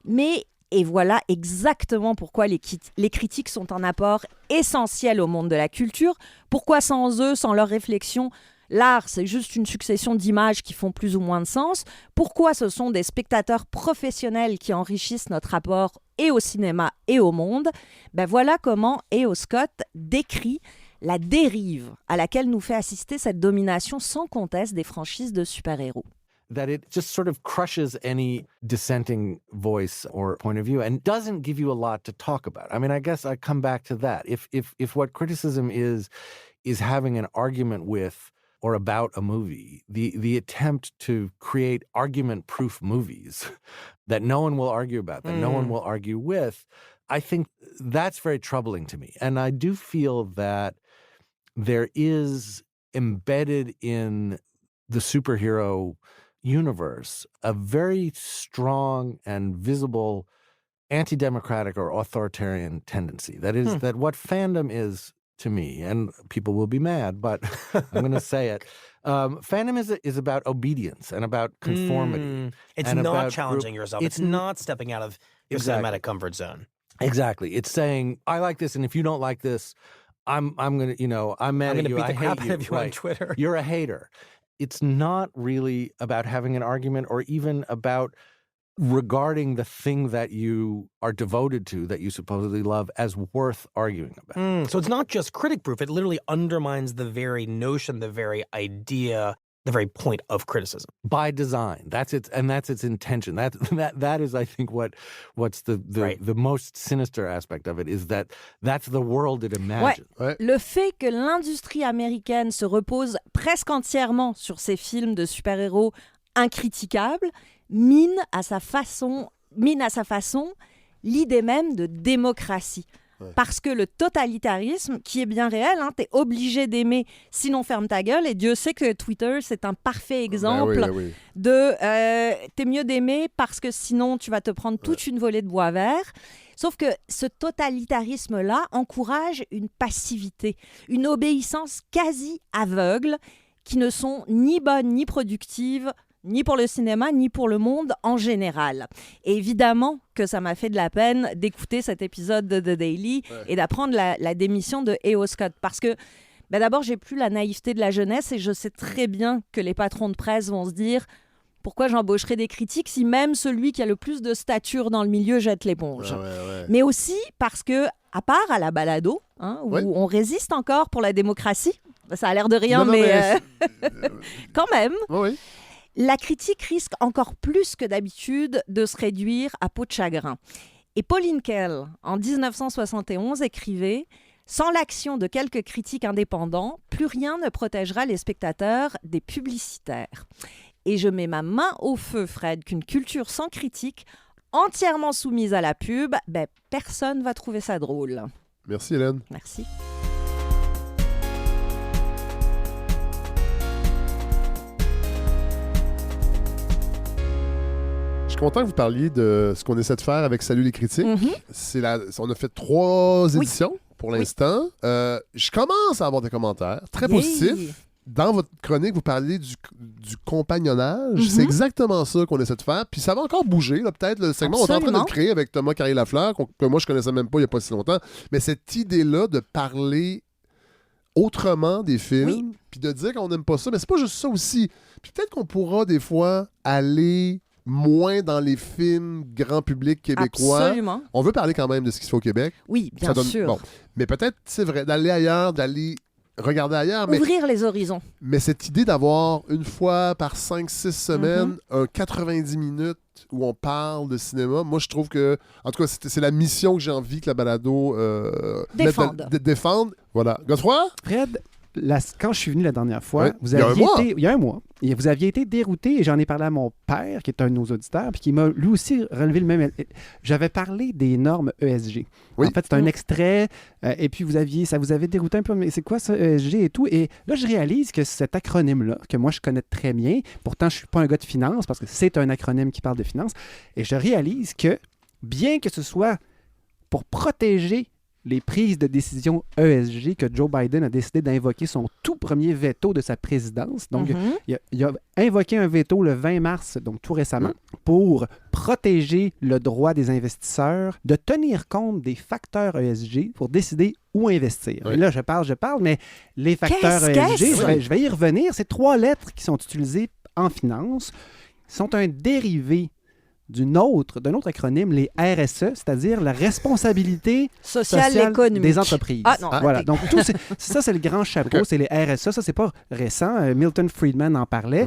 Mais, et voilà exactement pourquoi les critiques sont un apport essentiel au monde de la culture. Pourquoi sans eux, sans leurs réflexions, l'art, c'est juste une succession d'images qui font plus ou moins de sens. Pourquoi ce sont des spectateurs professionnels qui enrichissent notre rapport et au cinéma et au monde. Voilà comment E.O. Scott décrit la dérive à laquelle nous fait assister cette domination sans conteste des franchises de super-héros. That it just sort of crushes any dissenting voice or point of view and doesn't give you a lot to talk about. I mean, I guess I come back to that. If what criticism is having an argument with or about a movie, the attempt to create argument-proof movies that no one will argue about, that no one will argue with, I think that's very troubling to me. And I do feel that there is embedded in the superhero universe a very strong and visible anti-democratic or authoritarian tendency. That is that what fandom is to me, and people will be mad, but I'm going to say it. Fandom is about obedience and about conformity. It's not challenging yourself. It's not stepping out of your cinematic comfort zone. Exactly. It's saying, I like this, and if you don't like this, I'm going to, I'm mad at you. I hate you. Of you on Twitter. You're a hater. It's not really about having an argument or even about regarding the thing that you are devoted to, that you supposedly love, as worth arguing about. So it's not just critic-proof. It literally undermines the very notion, the very idea, the very point of criticism. By design. That's its intention. That is, I think, what's the most sinister aspect of it, is that's the world it imagines. Ouais. Le fait que l'industrie américaine se repose presque entièrement sur ces films de super-héros incriticables mine à sa façon l'idée même de démocratie. Parce que le totalitarisme, qui est bien réel, t'es obligé d'aimer, sinon ferme ta gueule. Et Dieu sait que Twitter, c'est un parfait exemple de t'es mieux d'aimer parce que sinon tu vas te prendre toute une volée de bois vert. Sauf que ce totalitarisme-là encourage une passivité, une obéissance quasi aveugle qui ne sont ni bonnes ni productives, ni pour le cinéma, ni pour le monde en général. Et évidemment que ça m'a fait de la peine d'écouter cet épisode de The Daily et d'apprendre la démission de E.O. Scott. Parce que, d'abord, j'ai plus la naïveté de la jeunesse et je sais très bien que les patrons de presse vont se dire « Pourquoi j'embaucherais des critiques si même celui qui a le plus de stature dans le milieu jette l'éponge ?» Mais aussi parce que, à part à la balado, où on résiste encore pour la démocratie, ça a l'air de rien, mais quand même... La critique risque encore plus que d'habitude de se réduire à peau de chagrin. Et Pauline Kael, en 1971, écrivait « Sans l'action de quelques critiques indépendants, plus rien ne protégera les spectateurs des publicitaires. » Et je mets ma main au feu, Fred, qu'une culture sans critique, entièrement soumise à la pub, personne ne va trouver ça drôle. Merci, Hélène. Merci. Je suis content que vous parliez de ce qu'on essaie de faire avec Salut les critiques. On a fait 3 éditions pour l'instant. Je commence à avoir des commentaires très positifs. Dans votre chronique, vous parlez du compagnonnage. C'est exactement ça qu'on essaie de faire. Puis ça va encore bouger, là, peut-être. Le segment, on est en train de le créer avec Thomas Carrier-Lafleur, que moi, je connaissais même pas il n'y a pas si longtemps. Mais cette idée-là de parler autrement des films, puis de dire qu'on n'aime pas ça, mais c'est pas juste ça aussi. Puis peut-être qu'on pourra des fois aller moins dans les films grand public québécois. Absolument. On veut parler quand même de ce qui se fait au Québec. Oui, bien sûr. Bon. Mais peut-être, c'est vrai, d'aller ailleurs, d'aller regarder ailleurs. Ouvrir les horizons. Mais cette idée d'avoir une fois par 5-6 semaines un 90 minutes où on parle de cinéma, moi je trouve que, en tout cas, c'est la mission que j'ai envie que la balado défende. Voilà. Godefroy? Fred, quand je suis venu la dernière fois, il y a un mois. Et vous aviez été dérouté, et j'en ai parlé à mon père, qui est un de nos auditeurs, puis qui m'a lui aussi relevé le même... J'avais parlé des normes ESG. En fait, c'est un extrait, et puis ça vous avait dérouté un peu, mais c'est quoi ça, ESG et tout? Et là, je réalise que cet acronyme-là, que moi, je connais très bien, pourtant, je ne suis pas un gars de finance, parce que c'est un acronyme qui parle de finance, et je réalise que, bien que ce soit pour protéger les prises de décision ESG que Joe Biden a décidé d'invoquer son tout premier veto de sa présidence. Donc, il a invoqué un veto le 20 mars, donc tout récemment, pour protéger le droit des investisseurs de tenir compte des facteurs ESG pour décider où investir. Et là, je parle, mais les facteurs ESG, je vais y revenir. C'est 3 lettres qui sont utilisées en finance, sont un dérivé d'un autre acronyme, les RSE, c'est-à-dire la responsabilité sociale économique des entreprises. Ah non, voilà. Donc, ça, c'est le grand chapeau, c'est les RSE. Ça, c'est pas récent. Milton Friedman en parlait.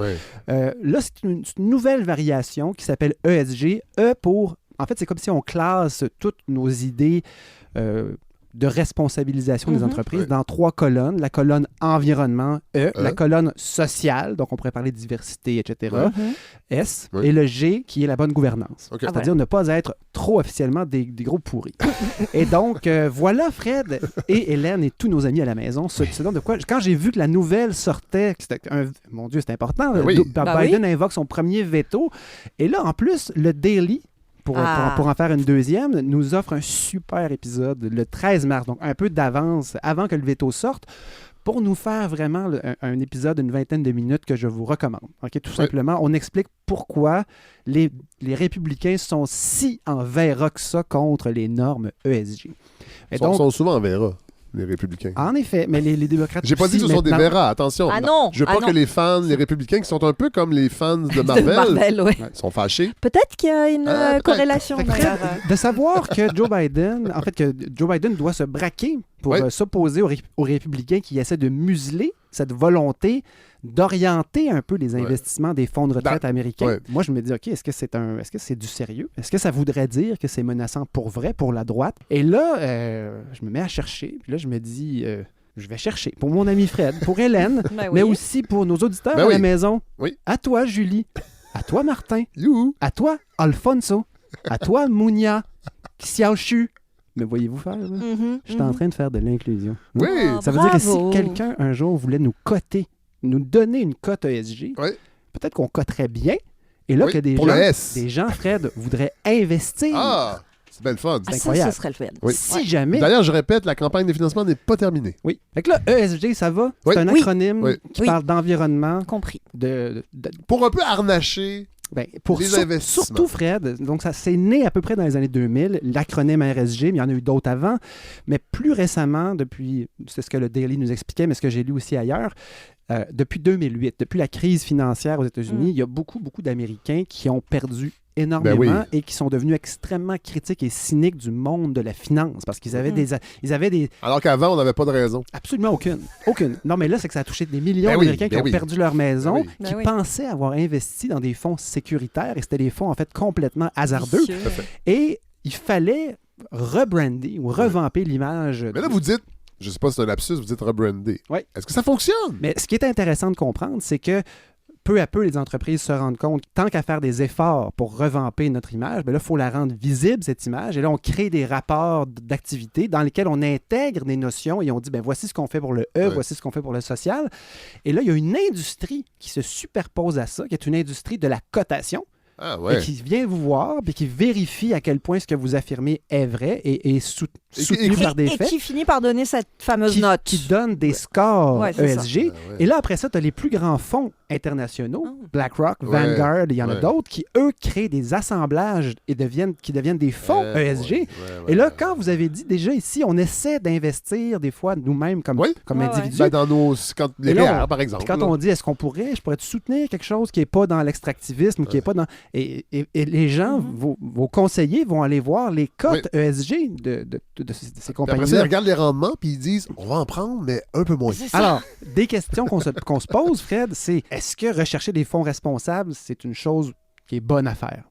Là, c'est une nouvelle variation qui s'appelle ESG. En fait, c'est comme si on classe toutes nos idées de responsabilisation des entreprises dans 3 colonnes. La colonne environnement, la colonne sociale, donc on pourrait parler de diversité, etc., S, et le G, qui est la bonne gouvernance. C'est-à-dire ne pas être trop officiellement des gros pourris. Et donc, voilà Fred et Hélène et tous nos amis à la maison. De quoi, quand j'ai vu que la nouvelle sortait, mon Dieu, c'est important, Biden invoque son premier veto, et là, en plus, le Daily, pour en faire une deuxième, nous offre un super épisode le 13 mars, donc un peu d'avance, avant que le veto sorte, pour nous faire vraiment un épisode d'une 20aine de minutes que je vous recommande. Tout simplement, on explique pourquoi les républicains sont si en verra que ça contre les normes ESG. Ils sont souvent en verra. Les républicains. En effet, mais les démocrates. J'ai pas dit que ce sont des verras, attention. Ah non! Je veux pas que les fans, les républicains, qui sont un peu comme les fans de Marvel, sont fâchés. Peut-être qu'il y a une corrélation. De savoir que Joe Biden doit se braquer pour s'opposer aux républicains qui essaient de museler cette volonté d'orienter un peu les investissements des fonds de retraite américains. Moi, je me dis, OK, est-ce que c'est du sérieux? Est-ce que ça voudrait dire que c'est menaçant pour vrai, pour la droite? Et là, je me mets à chercher. Puis là, je me dis, je vais chercher pour mon ami Fred, pour Hélène, mais aussi pour nos auditeurs à la maison. À toi, Julie. À toi, Martin. À toi, Alfonso. À toi, Mounia. Xiaoxu. Me voyez-vous faire? Je suis en train de faire de l'inclusion. Oui! Ça veut dire que si quelqu'un, un jour, voulait nous coter, nous donner une cote ESG, peut-être qu'on coterait bien. Et là, que des gens, Fred, voudraient investir. Ah! C'est bien le fun. C'est incroyable. Ça serait le fun. Si jamais... D'ailleurs, je répète, la campagne de financement n'est pas terminée. Oui. Fait que là, ESG, ça va? C'est un acronyme qui parle d'environnement. Compris. Pour un peu harnacher... les investissements. Surtout, Fred, donc ça s'est né à peu près dans les années 2000, l'acronyme RSG, mais il y en a eu d'autres avant. Mais plus récemment, c'est ce que le Daily nous expliquait, mais ce que j'ai lu aussi ailleurs, depuis 2008, depuis la crise financière aux États-Unis, il y a beaucoup d'Américains qui ont perdu énormément et qui sont devenus extrêmement critiques et cyniques du monde de la finance parce qu'ils avaient des... Alors qu'avant, on n'avait pas de raison. Absolument aucune. Non, mais là, c'est que ça a touché des millions d'Américains qui ont perdu leur maison, qui pensaient avoir investi dans des fonds sécuritaires et c'était des fonds, en fait, complètement hasardeux. Et il fallait rebrander ou revamper l'image. Mais là, vous dites, je sais pas si c'est un lapsus, vous dites rebrander. Est-ce que ça fonctionne? Mais ce qui est intéressant de comprendre, c'est que peu à peu, les entreprises se rendent compte, tant qu'à faire des efforts pour revamper notre image, bien là, il faut la rendre visible, cette image. Et là, on crée des rapports d'activité dans lesquels on intègre des notions et on dit, bien, voici ce qu'on fait pour le E, voici ce qu'on fait pour le social. Et là, il y a une industrie qui se superpose à ça, qui est une industrie de la cotation. Et qui vient vous voir et qui vérifie à quel point ce que vous affirmez est vrai et soutenu par des faits. Et qui finit par donner cette fameuse note. Qui donne des scores ESG. Et là, après ça, tu as les plus grands fonds internationaux, BlackRock, Vanguard, il y en a d'autres, qui, eux, créent des assemblages et qui deviennent des fonds ESG. Et là, quand vous avez dit, déjà ici, on essaie d'investir des fois nous-mêmes comme individus. Dans nos... les REER, par exemple. Quand on dit, est-ce qu'on pourrait, je pourrais te soutenir quelque chose qui n'est pas dans l'extractivisme ou qui n'est pas dans... Et les gens, vos conseillers vont aller voir les cotes ESG de ces compagnies. Après ça, ils regardent les rendements puis ils disent, on va en prendre, mais un peu moins. Alors, des questions qu'on se pose, Fred, c'est est-ce que rechercher des fonds responsables, c'est une chose qui est bonne à faire?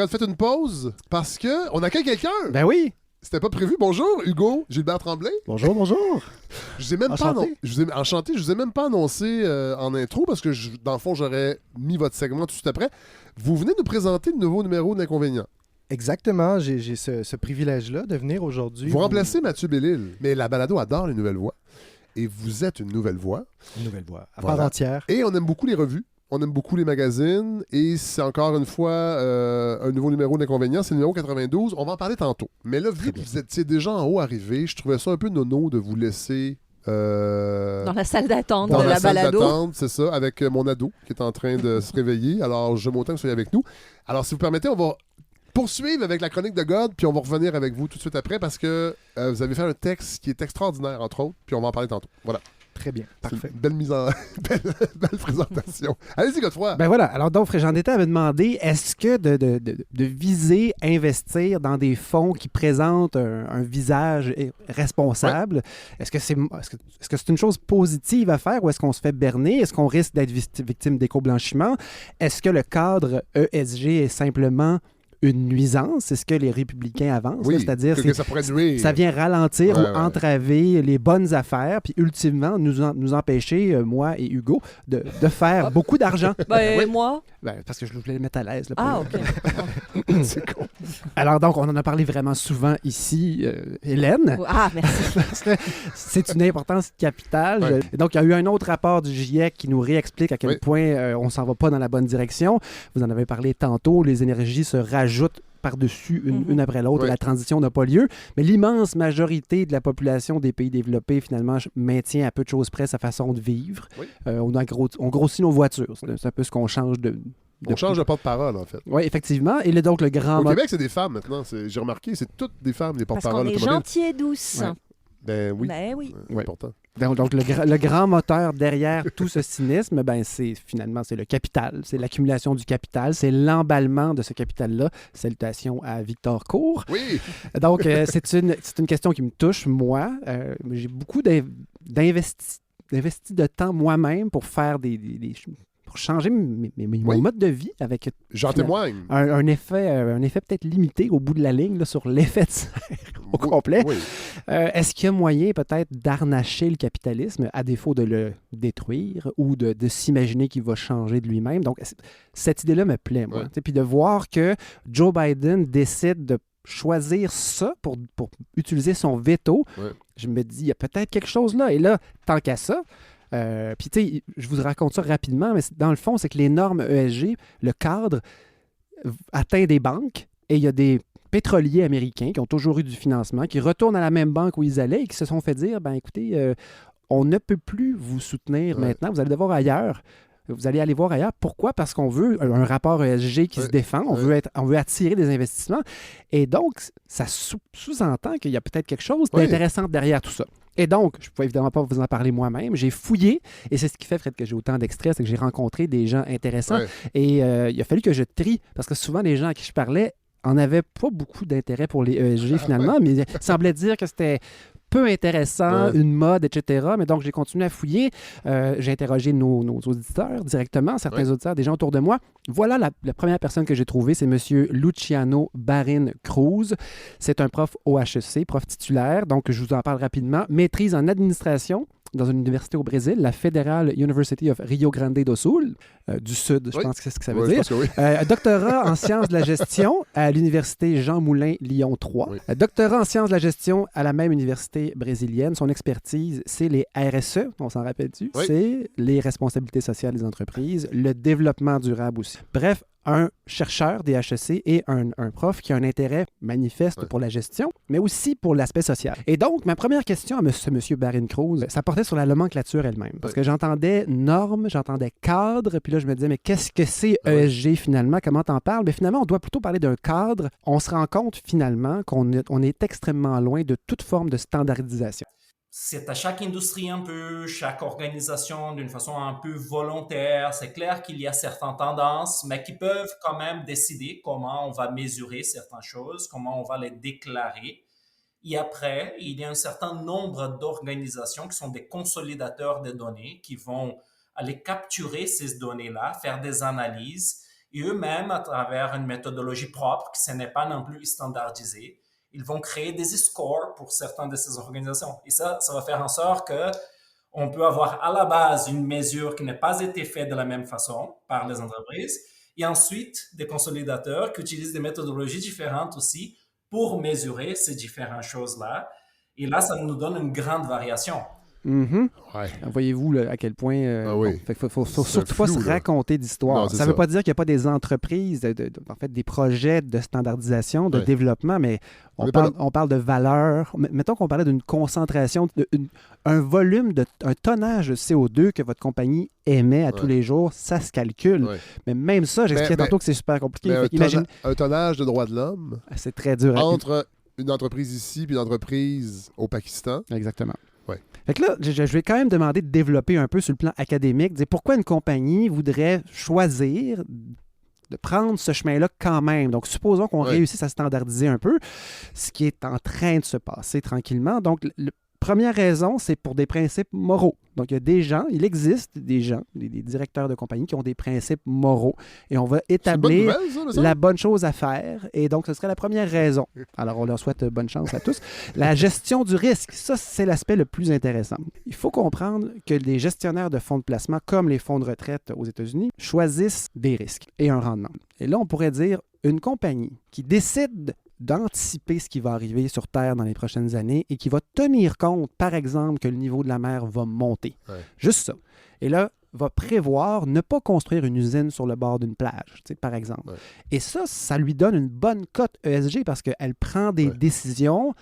Faites une pause parce qu'on accueille quelqu'un. Ben oui. C'était pas prévu. Bonjour, Hugo Gilbert Tremblay. Bonjour. Je vous ai même enchanté. Je vous ai même pas annoncé en intro parce que, dans le fond, j'aurais mis votre segment tout de suite après. Vous venez nous présenter le nouveau numéro d'Inconvénients. Exactement. J'ai ce privilège-là de venir aujourd'hui. Vous remplacez Mathieu Bellil. Mais la balado adore les nouvelles voix. Et vous êtes une nouvelle voix. Une nouvelle voix. À part entière. Et on aime beaucoup les revues. on aime beaucoup les magazines et c'est encore une fois un nouveau numéro d'Inconvénients. C'est le numéro 92. On va en parler tantôt. Mais là, vu que vous étiez déjà en haut arrivé, je trouvais ça un peu nono de vous laisser... dans la salle d'attente de la la salle balado. d'attente, c'est ça, avec mon ado qui est en train de se réveiller. Alors, j'aime autant que vous soyez avec nous. Alors, si vous permettez, on va poursuivre avec la chronique de God, puis on va revenir avec vous tout de suite après parce que vous avez fait un texte qui est extraordinaire, entre autres, puis on va en parler tantôt. Voilà. Très bien, parfait. Belle mise en... belle présentation. Allez-y, Godefroy. Ben voilà, alors donc, j'en étais à me demander, est-ce que de viser investir dans des fonds qui présentent un visage responsable, est-ce que c'est une chose positive à faire ou est-ce qu'on se fait berner? Est-ce qu'on risque d'être victime d'éco-blanchiment? Est-ce que le cadre ESG est simplement une nuisance? C'est ce que les républicains avancent. Oui, c'est-à-dire que ça pourrait nuire. ça vient ralentir ou entraver les bonnes affaires, puis ultimement nous empêcher, moi et Hugo, de faire beaucoup d'argent. Moi? Parce que je voulais le mettre à l'aise. OK. C'est con. Alors donc, on en a parlé vraiment souvent ici, Hélène. Ah, merci. Parce que c'est une importance capitale. Ouais. Donc, il y a eu un autre rapport du GIEC qui nous réexplique à quel point on s'en va pas dans la bonne direction. Vous en avez parlé tantôt, les énergies se rajoutent par-dessus une après l'autre. La transition n'a pas lieu. Mais l'immense majorité de la population des pays développés, finalement, maintient à peu de choses près sa façon de vivre. On grossit nos voitures. C'est un peu ce qu'on change On change de porte-parole, en fait. Oui, effectivement. Et donc, le grand... Au Québec, c'est des femmes, maintenant. J'ai remarqué, c'est toutes des femmes, les porte-paroles. Parce qu'on est gentils et douces. Ouais. Ben oui. Ben oui. C'est important. Donc le grand moteur derrière tout ce cynisme, c'est le capital. C'est l'accumulation du capital. C'est l'emballement de ce capital-là. Salutations à Victor Cour. Oui! Donc, c'est une question qui me touche, moi. J'ai beaucoup investi de temps moi-même pour faire pour changer mon mode de vie avec j'en témoigne. Un effet peut-être limité au bout de la ligne là, sur l'effet de serre au complet. Oui. Est-ce qu'il y a moyen peut-être d'arnacher le capitalisme à défaut de le détruire ou de s'imaginer qu'il va changer de lui-même? Donc, cette idée-là me plaît, moi. Puis de voir que Joe Biden décide de choisir ça pour utiliser son veto, je me dis, il y a peut-être quelque chose là. Et là, tant qu'à ça, puis, tu sais, je vous raconte ça rapidement, mais dans le fond, c'est que les normes ESG, le cadre, atteint des banques et il y a des pétroliers américains qui ont toujours eu du financement, qui retournent à la même banque où ils allaient et qui se sont fait dire, écoutez, on ne peut plus vous soutenir maintenant, vous allez devoir ailleurs. Vous allez aller voir ailleurs. Pourquoi? Parce qu'on veut un rapport ESG qui se défend. On veut attirer des investissements. Et donc, ça sous-entend qu'il y a peut-être quelque chose d'intéressant derrière tout ça. Et donc, je ne peux évidemment pas vous en parler moi-même. J'ai fouillé, et c'est ce qui fait, Fred, que j'ai autant d'extraits, c'est que j'ai rencontré des gens intéressants. Et il a fallu que je trie, parce que souvent, les gens à qui je parlais en avaient pas beaucoup d'intérêt pour les ESG finalement, mais ils semblaient dire que c'était peu intéressant, une mode, etc. Mais donc, j'ai continué à fouiller. J'ai interrogé nos auditeurs directement, certains auditeurs, des gens autour de moi. Voilà la première personne que j'ai trouvée, c'est M. Luciano Barin Cruz. C'est un prof au HEC, prof titulaire. Donc, je vous en parle rapidement. Maîtrise en administration dans une université au Brésil, la Federal University of Rio Grande do Sul, du Sud, je pense que c'est ce que ça veut dire. Doctorat en sciences de la gestion à l'université Jean Moulin Lyon 3. Doctorat en sciences de la gestion à la même université brésilienne. Son expertise, c'est les RSE, on s'en rappelle-tu? C'est les responsabilités sociales des entreprises, le développement durable aussi. Bref, un chercheur des HEC et un prof qui a un intérêt manifeste pour la gestion, mais aussi pour l'aspect social. Et donc, ma première question à M. Barin Cruz, ça portait sur la nomenclature elle-même. Parce que j'entendais normes, j'entendais cadre, puis là, je me disais, mais qu'est-ce que c'est ESG finalement? Comment t'en parles? Mais finalement, on doit plutôt parler d'un cadre. On se rend compte finalement qu'on est extrêmement loin de toute forme de standardisation. C'est à chaque industrie un peu, chaque organisation d'une façon un peu volontaire. C'est clair qu'il y a certaines tendances, mais qui peuvent quand même décider comment on va mesurer certaines choses, comment on va les déclarer. Et après, il y a un certain nombre d'organisations qui sont des consolidateurs de données, qui vont aller capturer ces données-là, faire des analyses, et eux-mêmes, à travers une méthodologie propre, qui ce n'est pas non plus standardisée, ils vont créer des scores pour certaines de ces organisations. Et ça va faire en sorte qu'on peut avoir à la base une mesure qui n'a pas été faite de la même façon par les entreprises, et ensuite des consolidateurs qui utilisent des méthodologies différentes aussi pour mesurer ces différentes choses-là. Et là, ça nous donne une grande variation. Voyez-vous là, à quel point... oui. Il faut surtout pas se raconter d'histoires. Ça ne veut pas dire qu'il n'y a pas des entreprises, en fait, des projets de standardisation, de développement, mais on parle de valeur. Mettons qu'on parlait d'une concentration, un volume, un tonnage de CO2 que votre compagnie émet à tous les jours, ça se calcule. Mais même ça, j'expliquais tantôt que c'est super compliqué. Un tonnage de droits de l'homme, c'est très dur. Entre une entreprise ici et une entreprise au Pakistan. Exactement. Ouais. Fait que là, je vais quand même demander de développer un peu sur le plan académique, dire pourquoi une compagnie voudrait choisir de prendre ce chemin-là quand même. Donc, supposons qu'on réussisse à standardiser un peu, ce qui est en train de se passer tranquillement. Donc, première raison, c'est pour des principes moraux. Donc, il existe des gens, des directeurs de compagnie qui ont des principes moraux et on va établir la bonne chose à faire. Et donc, ce serait la première raison. Alors, on leur souhaite bonne chance à tous. La gestion du risque, ça, c'est l'aspect le plus intéressant. Il faut comprendre que les gestionnaires de fonds de placement, comme les fonds de retraite aux États-Unis, choisissent des risques et un rendement. Et là, on pourrait dire une compagnie qui décide d'anticiper ce qui va arriver sur Terre dans les prochaines années et qui va tenir compte, par exemple, que le niveau de la mer va monter. Juste ça. Et là, va prévoir ne pas construire une usine sur le bord d'une plage, par exemple. Et ça lui donne une bonne cote ESG parce qu'elle prend des décisions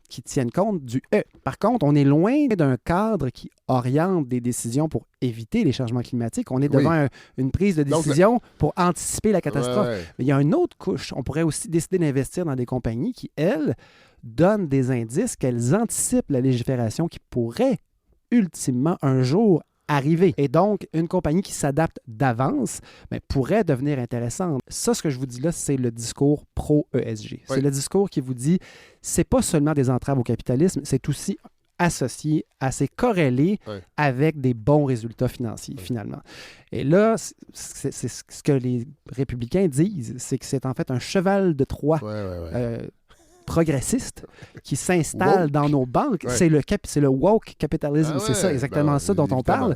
qui tiennent compte du E. Par contre, on est loin d'un cadre qui oriente des décisions pour éviter les changements climatiques. On est devant une prise de décision pour anticiper la catastrophe. Mais il y a une autre couche. On pourrait aussi décider d'investir dans des compagnies qui, elles, donnent des indices qu'elles anticipent la légifération qui pourrait ultimement un jour arriver. Et donc, une compagnie qui s'adapte d'avance pourrait devenir intéressante. Ça, ce que je vous dis là, c'est le discours pro-ESG. C'est le discours qui vous dit, c'est pas seulement des entraves au capitalisme, c'est aussi associé, assez corrélé avec des bons résultats financiers, finalement. Et là, c'est ce que les républicains disent, c'est que c'est en fait un cheval de Troie progressiste qui s'installe dans nos banques. C'est le woke capitalisme. C'est ça, exactement ça dont on parle.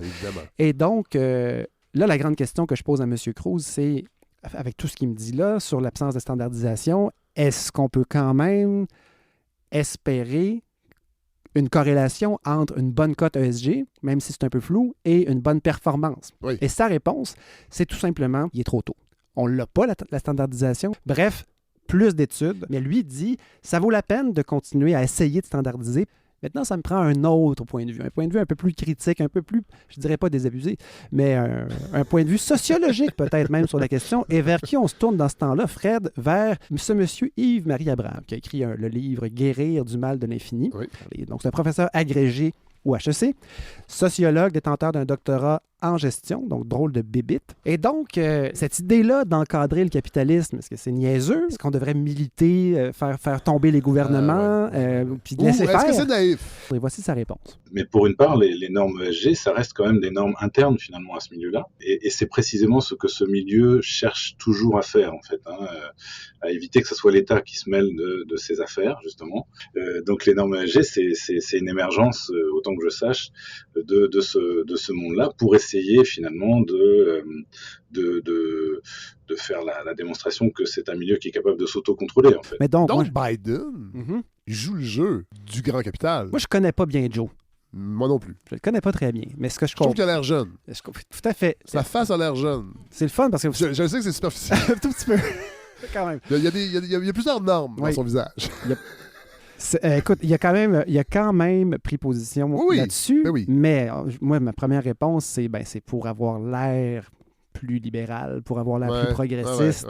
Et donc, là, la grande question que je pose à M. Cruz, c'est, avec tout ce qu'il me dit là, sur l'absence de standardisation, est-ce qu'on peut quand même espérer une corrélation entre une bonne cote ESG, même si c'est un peu flou, et une bonne performance? Et sa réponse, c'est tout simplement, il est trop tôt. On n'a pas la standardisation. Bref, plus d'études, mais lui dit, ça vaut la peine de continuer à essayer de standardiser. Maintenant, ça me prend un autre point de vue, un point de vue un peu plus critique, un peu plus, je dirais pas désabusé, mais un point de vue sociologique peut-être même sur la question. Et vers qui on se tourne dans ce temps-là, Fred? Vers ce monsieur Yves-Marie Abraham, qui a écrit le livre « Guérir du mal de l'infini ». Donc, c'est un professeur agrégé au HEC, sociologue, détenteur d'un doctorat en gestion, donc drôle de bébite. Et donc, cette idée-là d'encadrer le capitalisme, est-ce que c'est niaiseux? Est-ce qu'on devrait militer, faire tomber les gouvernements, puis laisser faire? Est-ce que c'est naïf? Et voici sa réponse. Mais pour une part, les normes ESG, ça reste quand même des normes internes finalement à ce milieu-là. Et c'est précisément ce que ce milieu cherche toujours à faire, en fait, à éviter que ce soit l'État qui se mêle de ses affaires, justement. Donc les normes ESG, c'est une émergence, autant que je sache, de ce monde-là pour essayer finalement de faire la démonstration que c'est un milieu qui est capable de s'autocontrôler, en fait. Mais donc Biden joue le jeu du grand capital. Moi, je connais pas bien Joe. Moi non plus. Je le connais pas très bien. Mais ce que je trouve qu'il a l'air jeune. Tout à fait. Sa face a l'air jeune. C'est le fun parce que... Je sais que c'est superficiel. Un tout petit peu. Quand même. Il y a plusieurs normes dans son visage. Écoute, il a quand même pris position là-dessus, mais moi, ma première réponse, c'est pour avoir l'air plus libéral, pour avoir l'air plus progressiste.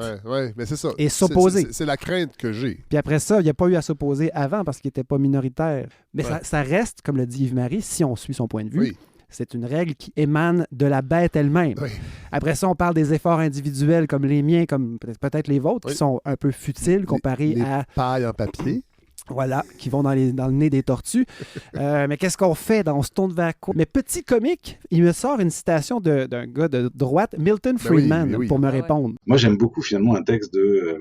Mais c'est ça. Et s'opposer. C'est la crainte que j'ai. Puis après ça, il n'y a pas eu à s'opposer avant parce qu'il n'était pas minoritaire. Mais ça reste, comme le dit Yves-Marie, si on suit son point de vue, c'est une règle qui émane de la bête elle-même. Après ça, on parle des efforts individuels comme les miens, comme peut-être les vôtres, qui sont un peu futiles comparés à... pailles en papier. Voilà, qui vont dans le nez des tortues. Mais qu'est-ce qu'on fait? On se tourne vers quoi? Mais petit comique, il me sort une citation d'un gars de droite, Milton Friedman, pour me répondre. Moi, j'aime beaucoup finalement un texte de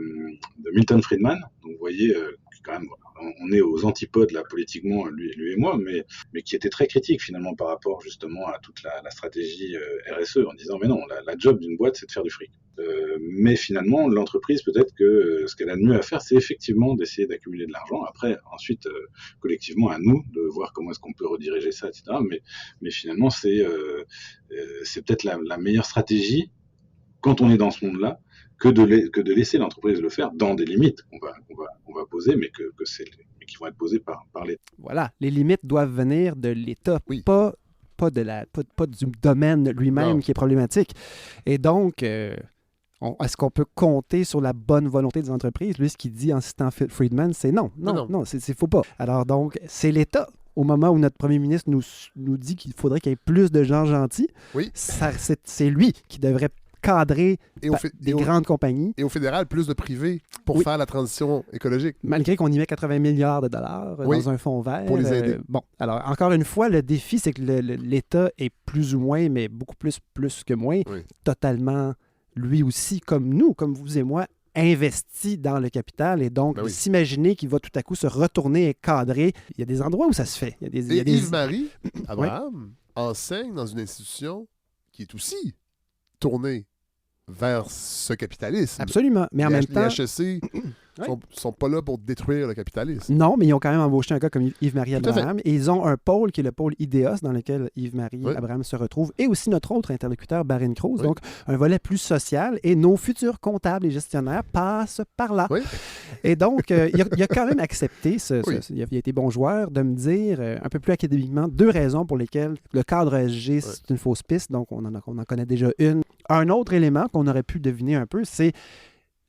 Milton Friedman. Donc, vous voyez, quand même, on est aux antipodes là politiquement, lui et moi, mais qui était très critique finalement par rapport justement à toute la stratégie RSE, en disant mais non, la job d'une boîte, c'est de faire du fric. Mais finalement, l'entreprise, peut-être que ce qu'elle a de mieux à faire, c'est effectivement d'essayer d'accumuler de l'argent. Après, ensuite, collectivement, à nous de voir comment est-ce qu'on peut rediriger ça, etc. Mais finalement, c'est peut-être la meilleure stratégie quand on est dans ce monde-là que de laisser l'entreprise le faire dans des limites qu'on va poser, mais qui vont être posées par l'État. Voilà, les limites doivent venir de l'État, pas du domaine lui-même qui est problématique. Et donc, est-ce qu'on peut compter sur la bonne volonté des entreprises? Lui, ce qu'il dit en citant Friedman, c'est non, c'est faut pas. Alors donc, c'est l'État. Au moment où notre premier ministre nous dit qu'il faudrait qu'il y ait plus de gens gentils, c'est lui qui devrait cadrer des grandes compagnies. Et au fédéral, plus de privés pour faire la transition écologique. Malgré qu'on y met 80 milliards de dollars dans un fonds vert. Pour les aider. Bon, alors, encore une fois, le défi, c'est que l'État est plus ou moins, mais beaucoup plus que moins, totalement, lui aussi, comme nous, comme vous et moi, investi dans le capital. Et donc, s'imaginer qu'il va tout à coup se retourner et cadrer, il y a des endroits où ça se fait. Yves-Marie Abraham enseigne dans une institution qui est aussi tournée vers ce capitalisme. Absolument. Mais en même temps... Les HEC sont pas là pour détruire le capitalisme. Non, mais ils ont quand même embauché un gars comme Yves-Marie Abraham. Et ils ont un pôle qui est le pôle IDEOS dans lequel Yves-Marie Abraham se retrouve. Et aussi notre autre interlocuteur, Barine Cruz. Donc, un volet plus social. Et nos futurs comptables et gestionnaires passent par là. Et donc, il a quand même accepté, il a été bon joueur, de me dire un peu plus académiquement 2 raisons pour lesquelles le cadre ESG, c'est une fausse piste. Donc, on en connaît déjà une. Un autre élément qu'on aurait pu deviner un peu, c'est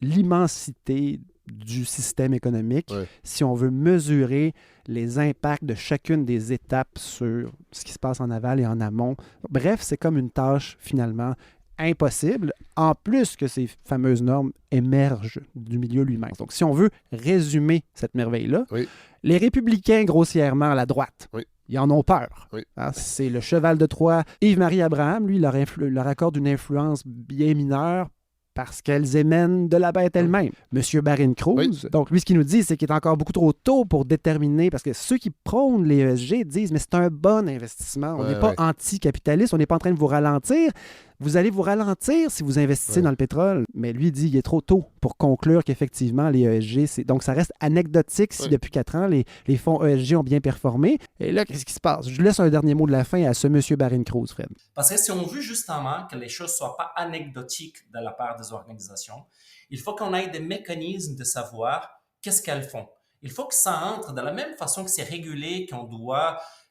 l'immensité du système économique si on veut mesurer les impacts de chacune des étapes sur ce qui se passe en aval et en amont. Bref, c'est comme une tâche finalement impossible, en plus que ces fameuses normes émergent du milieu lui-même. Donc, si on veut résumer cette merveille-là, les républicains grossièrement à la droite, ils en ont peur. Hein, c'est le cheval de Troie. Yves-Marie Abraham, lui, leur accorde une influence bien mineure parce qu'elles émènent de la bête elle-même. Monsieur Barine Cruz, donc lui, ce qu'il nous dit, c'est qu'il est encore beaucoup trop tôt pour déterminer, parce que ceux qui prônent les ESG disent, mais c'est un bon investissement. On n'est pas anticapitaliste, on n'est pas en train de vous ralentir. Vous allez vous ralentir si vous investissez dans le pétrole. Mais lui dit, il est trop tôt pour conclure qu'effectivement, les ESG, donc ça reste anecdotique si depuis 4 ans, les fonds ESG ont bien performé. Et là, qu'est-ce qui se passe? Je laisse un dernier mot de la fin à ce monsieur Barine Cruz, Fred. Parce que si on veut justement que les choses ne soient pas anecdotiques de la part des organisations, il faut qu'on ait des mécanismes de savoir qu'est-ce qu'elles font. Il faut que ça entre de la même façon que c'est régulé,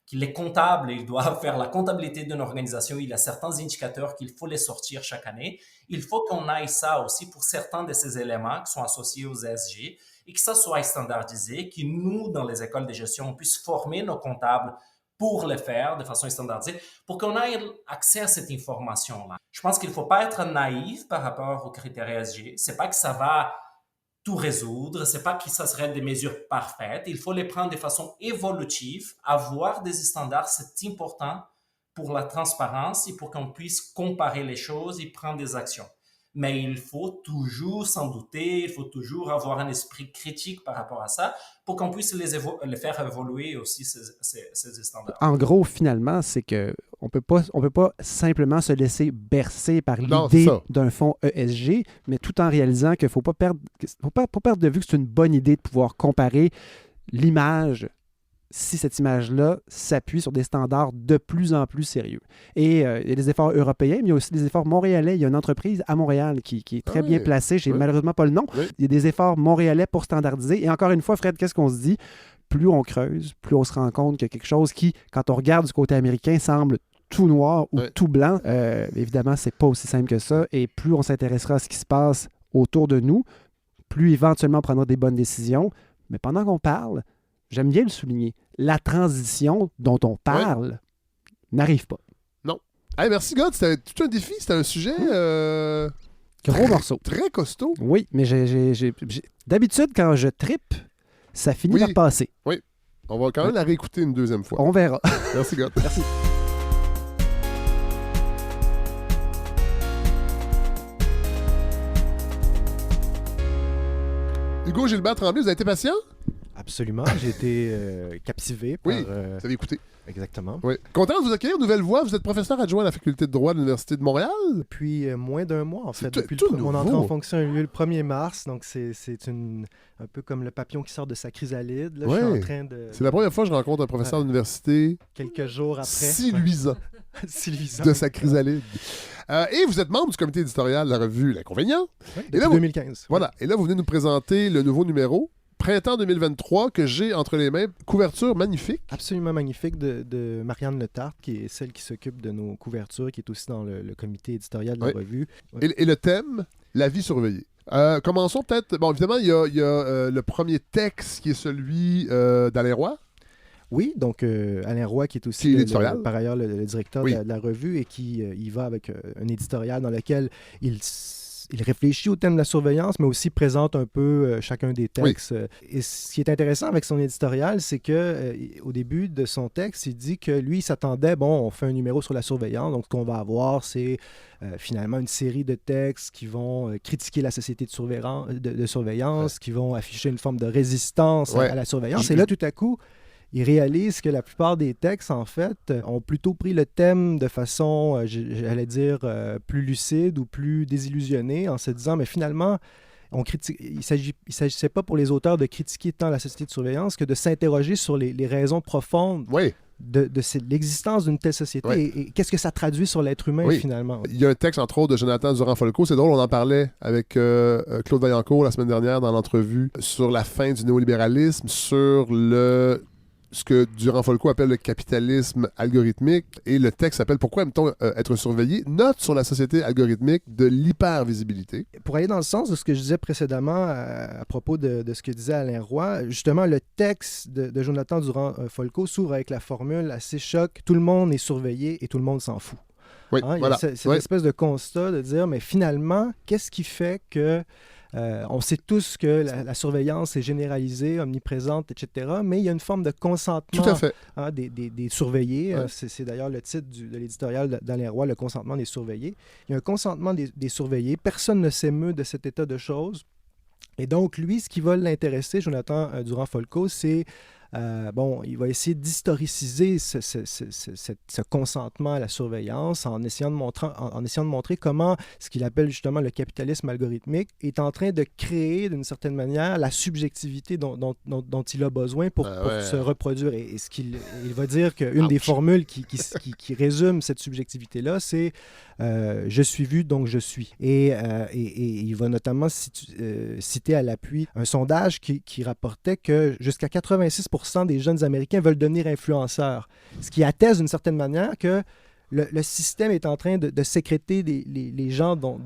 qu'il est comptable, il doit faire la comptabilité d'une organisation, il a certains indicateurs qu'il faut les sortir chaque année. Il faut qu'on aille ça aussi pour certains de ces éléments qui sont associés aux ESG et que ça soit standardisé, que nous, dans les écoles de gestion, on puisse former nos comptables pour le faire de façon standardisée, pour qu'on ait accès à cette information-là. Je pense qu'il ne faut pas être naïf par rapport aux critères ESG. Ce n'est pas que ça va tout résoudre, c'est pas que ça serait des mesures parfaites, il faut les prendre de façon évolutive, avoir des standards, c'est important pour la transparence et pour qu'on puisse comparer les choses et prendre des actions. Mais il faut toujours s'en douter, il faut toujours avoir un esprit critique par rapport à ça pour qu'on puisse les faire évoluer aussi, ces standards. En gros, finalement, c'est qu'on peut pas simplement se laisser bercer par l'idée d'un fonds ESG, mais tout en réalisant qu'il ne faut pas perdre de vue que c'est une bonne idée de pouvoir comparer l'image si cette image-là s'appuie sur des standards de plus en plus sérieux. Et il y a des efforts européens, mais il y a aussi des efforts montréalais. Il y a une entreprise à Montréal qui est très bien placée. J'ai malheureusement pas le nom. Il y a des efforts montréalais pour standardiser. Et encore une fois, Fred, qu'est-ce qu'on se dit? Plus on creuse, plus on se rend compte qu'il y a quelque chose qui, quand on regarde du côté américain, semble tout noir ou tout blanc. Évidemment, c'est pas aussi simple que ça. Et plus on s'intéressera à ce qui se passe autour de nous, plus éventuellement on prendra des bonnes décisions. Mais pendant qu'on parle, j'aime bien le souligner, la transition dont on parle n'arrive pas. Non. Hey, merci, God. C'était tout un défi. C'était un sujet... gros morceau. Très costaud. Oui, mais d'habitude, quand je trippe, ça finit par passer. Oui. On va quand même la réécouter une deuxième fois. On verra. Merci, God. Merci. Hugo Gilbert Tremblay, vous avez été patient? Absolument. J'ai été captivé par... Oui, vous avez écouté. Exactement. Oui. Content de vous accueillir, nouvelle voix. Vous êtes professeur adjoint à la faculté de droit de l'Université de Montréal? Depuis moins d'un mois, en fait. Depuis tout mon nouveau. entrée en fonction a eu lieu le 1er mars, donc c'est un peu comme le papillon qui sort de sa chrysalide. Là, ouais. Je suis en train de... C'est la première fois que je rencontre un professeur d'université. Quelques jours après. Si luisant. Si luisant. De sa chrysalide. Et vous êtes membre du comité éditorial de la revue L'Inconvénient. Oui, depuis 2015. Voilà. Et là, vous venez nous présenter le nouveau numéro. Printemps 2023 que j'ai entre les mains. Couverture magnifique. Absolument magnifique de Marianne Letarte, qui est celle qui s'occupe de nos couvertures, qui est aussi dans le comité éditorial de la revue. Oui. Et le thème, la vie surveillée. Commençons peut-être... Bon, évidemment, il y a le premier texte qui est celui d'Alain Roy. Oui, donc Alain Roy, qui est aussi par ailleurs le directeur de la revue et qui y va avec un éditorial dans lequel il réfléchit au thème de la surveillance, mais aussi présente un peu chacun des textes. Oui. Et ce qui est intéressant avec son éditorial, c'est que au début de son texte, il dit que lui, il s'attendait, on fait un numéro sur la surveillance, donc ce qu'on va avoir, c'est finalement une série de textes qui vont critiquer la société de surveillance, qui vont afficher une forme de résistance à la surveillance. Et là, tout à coup, il réalise que la plupart des textes, en fait, ont plutôt pris le thème de façon, j'allais dire, plus lucide ou plus désillusionnée, en se disant, mais finalement, il ne s'agissait pas pour les auteurs de critiquer tant la société de surveillance que de s'interroger sur les raisons profondes de l'existence d'une telle société et qu'est-ce que ça traduit sur l'être humain, finalement. Il y a un texte, entre autres, de Jonathan Durand-Folco. C'est drôle, on en parlait avec Claude Vaillancourt la semaine dernière dans l'entrevue sur la fin du néolibéralisme, sur ce que Durand-Folco appelle le capitalisme algorithmique, et le texte s'appelle « Pourquoi aime-t-on être surveillé ?» Note sur la société algorithmique de l'hypervisibilité. Pour aller dans le sens de ce que je disais précédemment à propos de ce que disait Alain Roy, justement, le texte de Jonathan Durand-Folco s'ouvre avec la formule assez choc « Tout le monde est surveillé et tout le monde s'en fout ». Oui, voilà. C'est une espèce de constat de dire, mais finalement, qu'est-ce qui fait que on sait tous que la surveillance est généralisée, omniprésente, etc., mais il y a une forme de consentement des surveillés. Ouais. C'est d'ailleurs le titre de l'éditorial d'Alain Roy, le consentement des surveillés. Il y a un consentement des surveillés. Personne ne s'émeut de cet état de choses. Et donc, lui, ce qui va l'intéresser, Jonathan Durand-Folco, c'est il va essayer d'historiciser ce consentement à la surveillance en essayant de montrer comment ce qu'il appelle justement le capitalisme algorithmique est en train de créer d'une certaine manière la subjectivité dont il a besoin pour se reproduire. Et ce il va dire qu'une des formules qui résume cette subjectivité-là, c'est je suis vu, donc je suis. Et il va notamment citer à l'appui un sondage qui rapportait que jusqu'à 86% des jeunes Américains veulent devenir influenceurs, ce qui atteste d'une certaine manière que le système est en train de sécréter les gens dont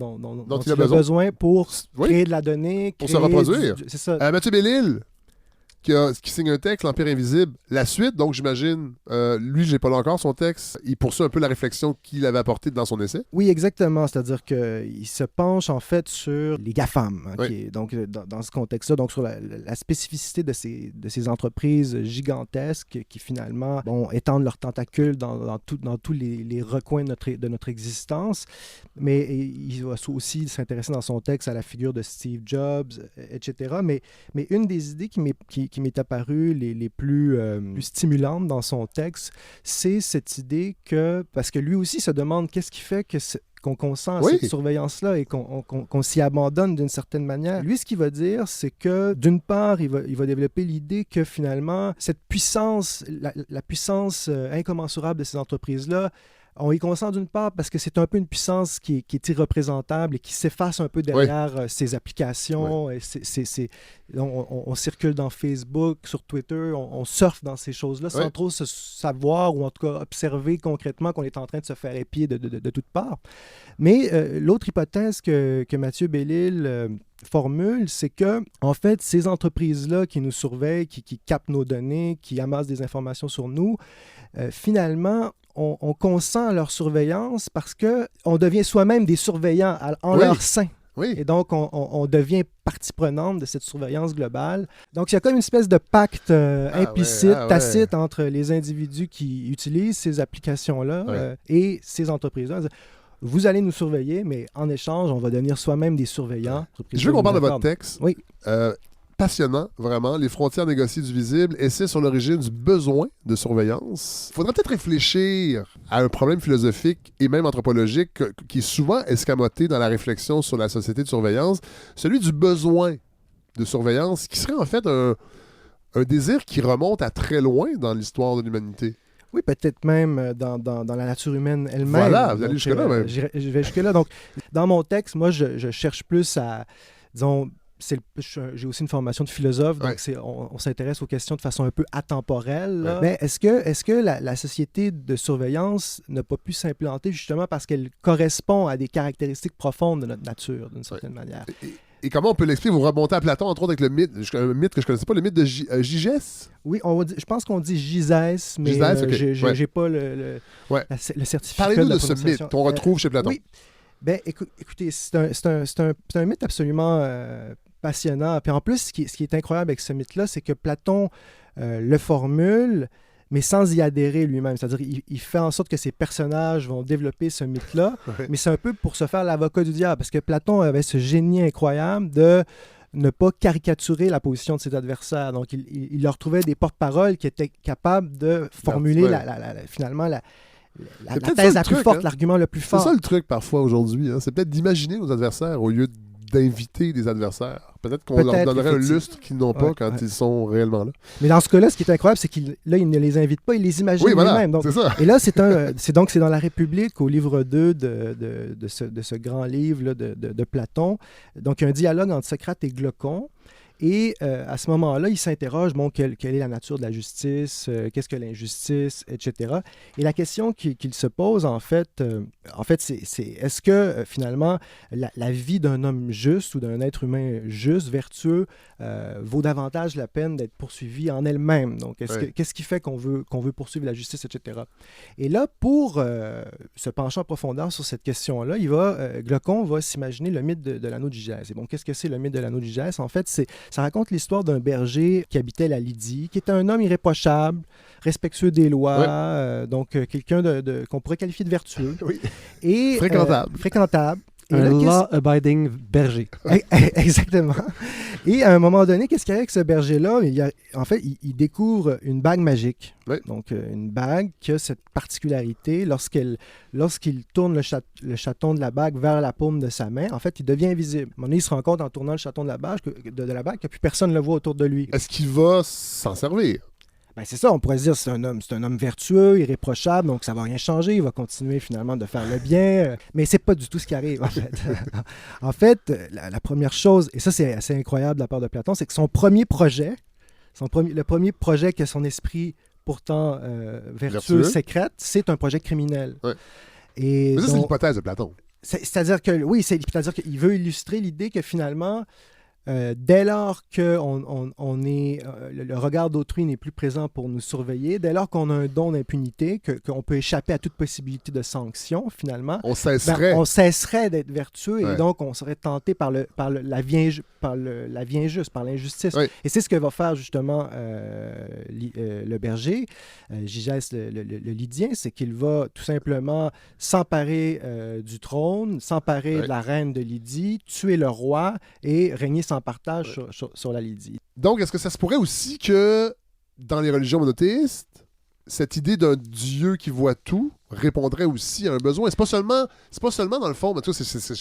il a besoin pour créer de la donnée, pour se reproduire. C'est ça. Mathieu Bellil, qui signe un texte, L'Empire invisible. La suite, donc j'imagine, lui, j'ai pas lu encore son texte, il poursuit un peu la réflexion qu'il avait apportée dans son essai. Oui, exactement. C'est-à-dire qu'il se penche en fait sur les GAFAM. Donc, dans ce contexte-là, donc sur la spécificité de ces entreprises gigantesques qui finalement étendent leurs tentacules dans tous les recoins de notre existence. Mais il va aussi s'intéresser dans son texte à la figure de Steve Jobs, etc. Mais une des idées qui m'est apparue les plus stimulantes dans son texte, c'est cette idée parce que lui aussi se demande qu'est-ce qui fait qu'on consent à cette surveillance-là et qu'on s'y abandonne d'une certaine manière. Lui, ce qu'il va dire, c'est que, d'une part, il va développer l'idée que, finalement, cette puissance, la puissance incommensurable de ces entreprises-là, on y consent d'une part parce que c'est un peu une puissance qui est irreprésentable et qui s'efface un peu derrière ses applications. Et on circule dans Facebook, sur Twitter, on surfe dans ces choses-là sans trop se savoir ou en tout cas observer concrètement qu'on est en train de se faire épier de toutes parts. Mais l'autre hypothèse que Mathieu Bellil formule, c'est que, en fait, ces entreprises-là qui nous surveillent, qui captent nos données, qui amassent des informations sur nous, finalement, on consent à leur surveillance parce qu'on devient soi-même des surveillants en leur sein. Oui. Et donc, on devient partie prenante de cette surveillance globale. Donc, il y a comme une espèce de pacte implicite, tacite entre les individus qui utilisent ces applications-là et ces entreprises-là. Vous allez nous surveiller, mais en échange, on va devenir soi-même des surveillants. Je veux qu'on parle de votre texte. Oui. passionnant, vraiment. Les frontières négociées du visible, essai sur l'origine du besoin de surveillance. Il faudrait peut-être réfléchir à un problème philosophique et même anthropologique qui est souvent escamoté dans la réflexion sur la société de surveillance, celui du besoin de surveillance, qui serait en fait un désir qui remonte à très loin dans l'histoire de l'humanité. Oui, peut-être même dans la nature humaine elle-même. Voilà, vous allez jusque-là même. Je vais jusque-là. Donc, dans mon texte, moi, je cherche plus à, disons, j'ai aussi une formation de philosophe, donc on s'intéresse aux questions de façon un peu atemporelle. Là. Mais est-ce que la société de surveillance n'a pas pu s'implanter justement parce qu'elle correspond à des caractéristiques profondes de notre nature, d'une certaine manière? Et comment on peut l'expliquer? Vous remontez à Platon, entre autres, avec le mythe, un mythe que je ne connaissais pas, le mythe de Gygès? Oui, je pense qu'on dit Gysès, mais j'ai pas le certificat. Parlez-nous de ce mythe qu'on retrouve chez Platon. Oui. Ben, écoutez, c'est un mythe absolument passionnant. Puis en plus, ce qui est incroyable avec ce mythe-là, c'est que Platon le formule, mais sans y adhérer lui-même. C'est-à-dire il fait en sorte que ses personnages vont développer ce mythe-là, mais c'est un peu pour se faire l'avocat du diable, parce que Platon avait ce génie incroyable de ne pas caricaturer la position de ses adversaires. Donc, il leur trouvait des porte-paroles qui étaient capables de formuler finalement la thèse la plus forte, l'argument le plus fort. C'est ça le truc parfois aujourd'hui. Hein? C'est peut-être d'imaginer nos adversaires au lieu d'inviter des adversaires. Peut-être qu'on leur donnerait un lustre qu'ils n'ont pas quand ils sont réellement là. Mais dans ce cas-là, ce qui est incroyable, c'est qu'il ne les invite pas, il les imagine lui-même. Donc, c'est ça. Et là, c'est dans La République, au livre 2 de ce grand livre là, de Platon. Donc, il y a un dialogue entre Socrate et Glaucon. Et à ce moment-là, il s'interroge, quelle est la nature de la justice, qu'est-ce que l'injustice, etc. Et la question qu'il se pose, en fait, c'est est-ce que finalement la vie d'un homme juste ou d'un être humain juste, vertueux, vaut davantage la peine d'être poursuivi en elle-même? Donc, qu'est-ce qui fait qu'on veut poursuivre la justice, etc. Et là, pour se pencher en profondeur sur cette question-là, Glaucon va s'imaginer le mythe de l'anneau de Gygès. Et bon, qu'est-ce que c'est le mythe de l'anneau de Gygès? En fait, ça raconte l'histoire d'un berger qui habitait la Lydie, qui était un homme irréprochable, respectueux des lois, donc quelqu'un qu'on pourrait qualifier de vertueux. Oui. Et, fréquentable. Et un law-abiding berger. Exactement. Et à un moment donné, qu'est-ce qu'il y a avec ce berger-là? Il découvre une bague magique. Oui. Donc, une bague qui a cette particularité, lorsqu'il tourne le chaton de la bague vers la paume de sa main, en fait, il devient invisible. À un moment donné, il se rend compte en tournant le chaton de la bague que plus personne ne le voit autour de lui. Est-ce qu'il va s'en servir? Ben c'est ça, on pourrait se dire c'est un homme vertueux, irréprochable, donc ça va rien changer, il va continuer finalement de faire le bien, mais c'est pas du tout ce qui arrive en fait. En fait, la première chose, et ça c'est assez incroyable de la part de Platon, c'est que son premier projet, le premier projet que son esprit pourtant vertueux sécrète, c'est un projet criminel. Ouais. Mais ça c'est l'hypothèse de Platon. C'est-à-dire qu'il veut illustrer l'idée que finalement, dès lors que le regard d'autrui n'est plus présent pour nous surveiller, dès lors qu'on a un don d'impunité, qu'on peut échapper à toute possibilité de sanction, finalement, on cesserait d'être vertueux et donc on serait tenté par la vie injuste, par l'injustice. Oui. Et c'est ce que va faire justement le berger, Gygès le Lydien, c'est qu'il va tout simplement s'emparer du trône, s'emparer de la reine de Lydie, tuer le roi et régner en partage sur la Lydie. Donc, est-ce que ça se pourrait aussi que dans les religions monothéistes, cette idée d'un Dieu qui voit tout répondrait aussi à un besoin? C'est pas seulement dans le fond, mais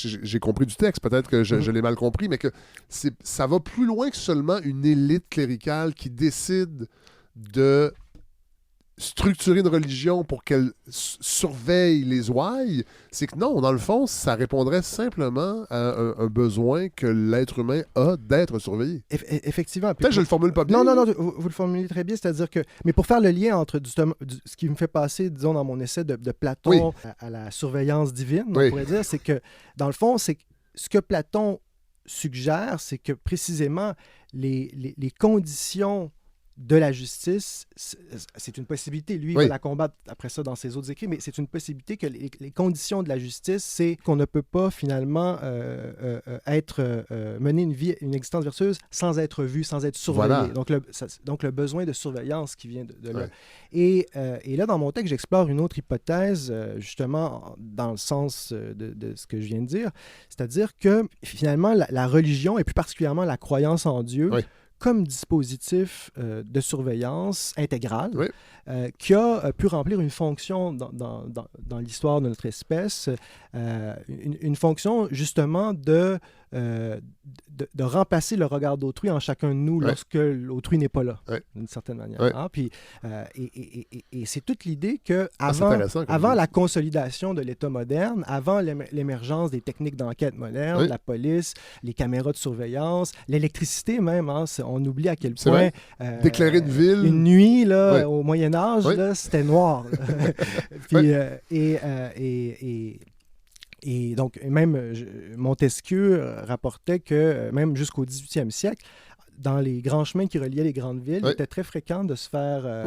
j'ai compris du texte, peut-être que je l'ai mal compris, mais que ça va plus loin que seulement une élite cléricale qui décide de structurer une religion pour qu'elle surveille les ouailles, c'est que non, dans le fond, ça répondrait simplement à un besoin que l'être humain a d'être surveillé. Effectivement. Peut-être que je le formule pas bien. Non, vous le formulez très bien, c'est-à-dire que... Mais pour faire le lien entre ce qui me fait passer, disons, dans mon essai de Platon à la surveillance divine, on pourrait dire, c'est que, dans le fond, c'est ce que Platon suggère, c'est que précisément les conditions de la justice, c'est une possibilité. Lui, il va la combattre après ça dans ses autres écrits, mais c'est une possibilité que les conditions de la justice, c'est qu'on ne peut pas finalement mener une existence vertueuse sans être vu, sans être surveillé. Voilà. Donc, le besoin de surveillance qui vient de là. Et là, dans mon texte, j'explore une autre hypothèse, justement, dans le sens de ce que je viens de dire, c'est-à-dire que finalement, la religion, et plus particulièrement la croyance en Dieu, comme dispositif de surveillance intégrale qui a pu remplir une fonction dans l'histoire de notre espèce, une fonction justement de remplacer le regard d'autrui en chacun de nous lorsque l'autrui n'est pas là, d'une certaine manière. Hein? Puis, et c'est toute l'idée qu'avant la consolidation de l'État moderne, avant l'émergence des techniques d'enquête modernes, la police, les caméras de surveillance, l'électricité même, hein, on oublie à quel point... d'éclairer une ville. Une nuit, là, au Moyen-Âge, là, c'était noir. Puis, et donc, même Montesquieu rapportait que même jusqu'au 18e siècle, dans les grands chemins qui reliaient les grandes villes, il était très fréquent de se faire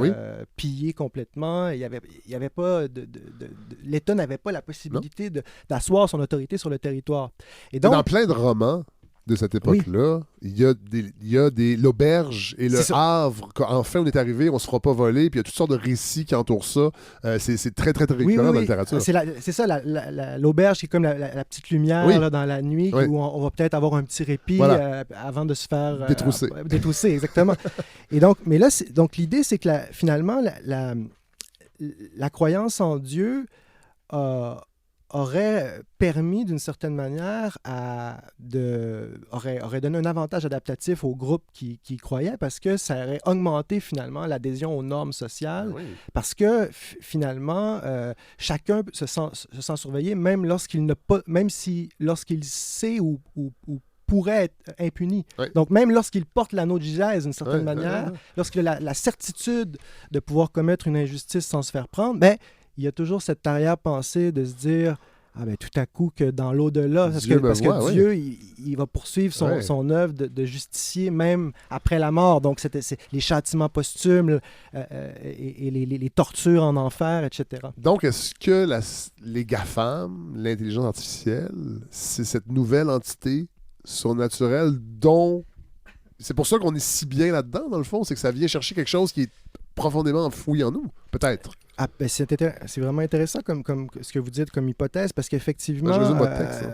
piller complètement. Il y avait pas l'État n'avait pas la possibilité d'asseoir son autorité sur le territoire. Et donc, dans plein de romans de cette époque-là, il y a l'auberge et le Havre. Enfin, on est arrivé, on se fera pas voler, puis il y a toutes sortes de récits qui entourent ça. C'est très, très, très récurrent dans la littérature. C'est ça, l'auberge qui est comme la petite lumière là, dans la nuit, où on va peut-être avoir un petit répit avant de se faire... détrousser. Détrousser, exactement. Et donc, mais là, donc l'idée, c'est que finalement, la croyance en Dieu aurait permis d'une certaine manière aurait donné un avantage adaptatif au groupe qui y croyait, parce que ça aurait augmenté finalement l'adhésion aux normes sociales, parce que finalement chacun se sent surveillé même lorsqu'il sait ou pourrait être impuni. Donc, même lorsqu'il porte l'anneau de Gygès d'une certaine manière, lorsqu'il a la certitude de pouvoir commettre une injustice sans se faire prendre, il y a toujours cette arrière-pensée de se dire tout à coup que dans l'au-delà, parce que Dieu, il va poursuivre son œuvre de justicier même après la mort. Donc, c'est les châtiments posthumes et les tortures en enfer, etc. Donc, est-ce que les GAFAM, l'intelligence artificielle, c'est cette nouvelle entité surnaturelle dont... C'est pour ça qu'on est si bien là-dedans, dans le fond, c'est que ça vient chercher quelque chose qui est profondément enfoui en nous, peut-être. C'est vraiment intéressant comme ce que vous dites comme hypothèse, parce qu'effectivement... Je résume votre texte.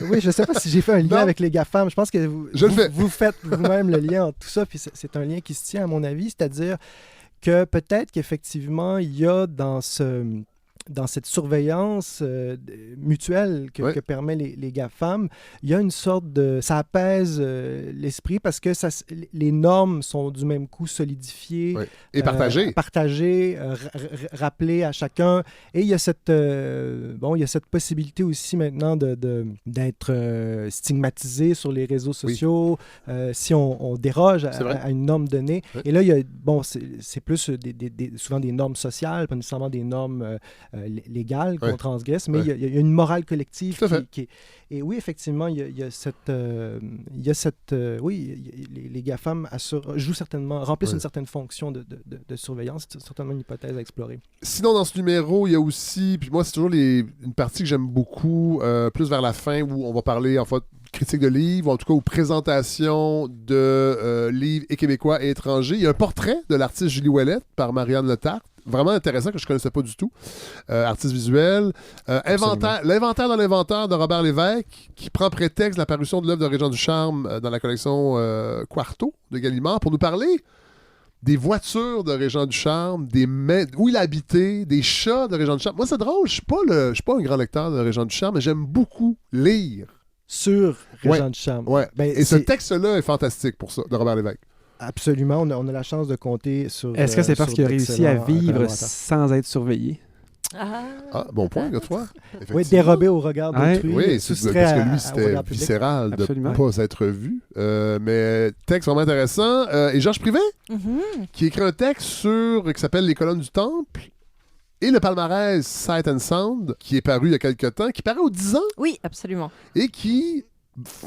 Oui, je ne sais pas si j'ai fait un lien avec les GAFAM. Je pense que vous faites vous-même le lien entre tout ça, puis c'est un lien qui se tient, à mon avis, c'est-à-dire que peut-être qu'effectivement, il y a dans cette surveillance mutuelle que permet les GAFAM, il y a une sorte de... Ça apaise l'esprit parce que les normes sont du même coup solidifiées. Et partagées. Rappelées à chacun. Et il y a cette possibilité aussi maintenant d'être stigmatisé sur les réseaux sociaux si on déroge à une norme donnée. Et là, il y a, c'est plus souvent des normes sociales, pas nécessairement des normes... légales qu'on transgresse, mais il y a une morale collective qui est... Et oui, effectivement, il y a cette... les GAFAM remplissent une certaine fonction de surveillance. C'est certainement une hypothèse à explorer. Sinon, dans ce numéro, il y a aussi... Puis moi, c'est toujours une partie que j'aime beaucoup, plus vers la fin, où on va parler, en fait, critique de livres, ou en tout cas, aux présentations de livres et québécois et étrangers. Il y a un portrait de l'artiste Julie Ouellette par Marianne Letarte, vraiment intéressant, que je ne connaissais pas du tout. Artiste visuel. L'inventaire dans l'inventaire de Robert Lévesque, qui prend prétexte de la parution de l'œuvre de Régent Ducharme dans la collection Quarto de Gallimard, pour nous parler des voitures de Régent Ducharme, où il habitait, des chats de Régent Ducharme. Moi, c'est drôle, je ne suis pas un grand lecteur de Régent Ducharme, mais j'aime beaucoup lire. Sur Régent Ducharme. Et ce texte-là est fantastique pour ça, de Robert Lévesque. Absolument, on a la chance de compter sur... Est-ce que c'est parce qu'il a réussi à vivre sans être surveillé? Bon point, Godefroy. Oui, dérobé au regard d'autrui. Oui, parce que lui, c'était viscéral de ne pas être vu. Mais texte vraiment intéressant. Et Georges Privet, qui écrit un texte qui s'appelle Les colonnes du Temple, et le palmarès Sight and Sound, qui est paru il y a quelques temps, qui paraît aux 10 ans. Oui, absolument. Et qui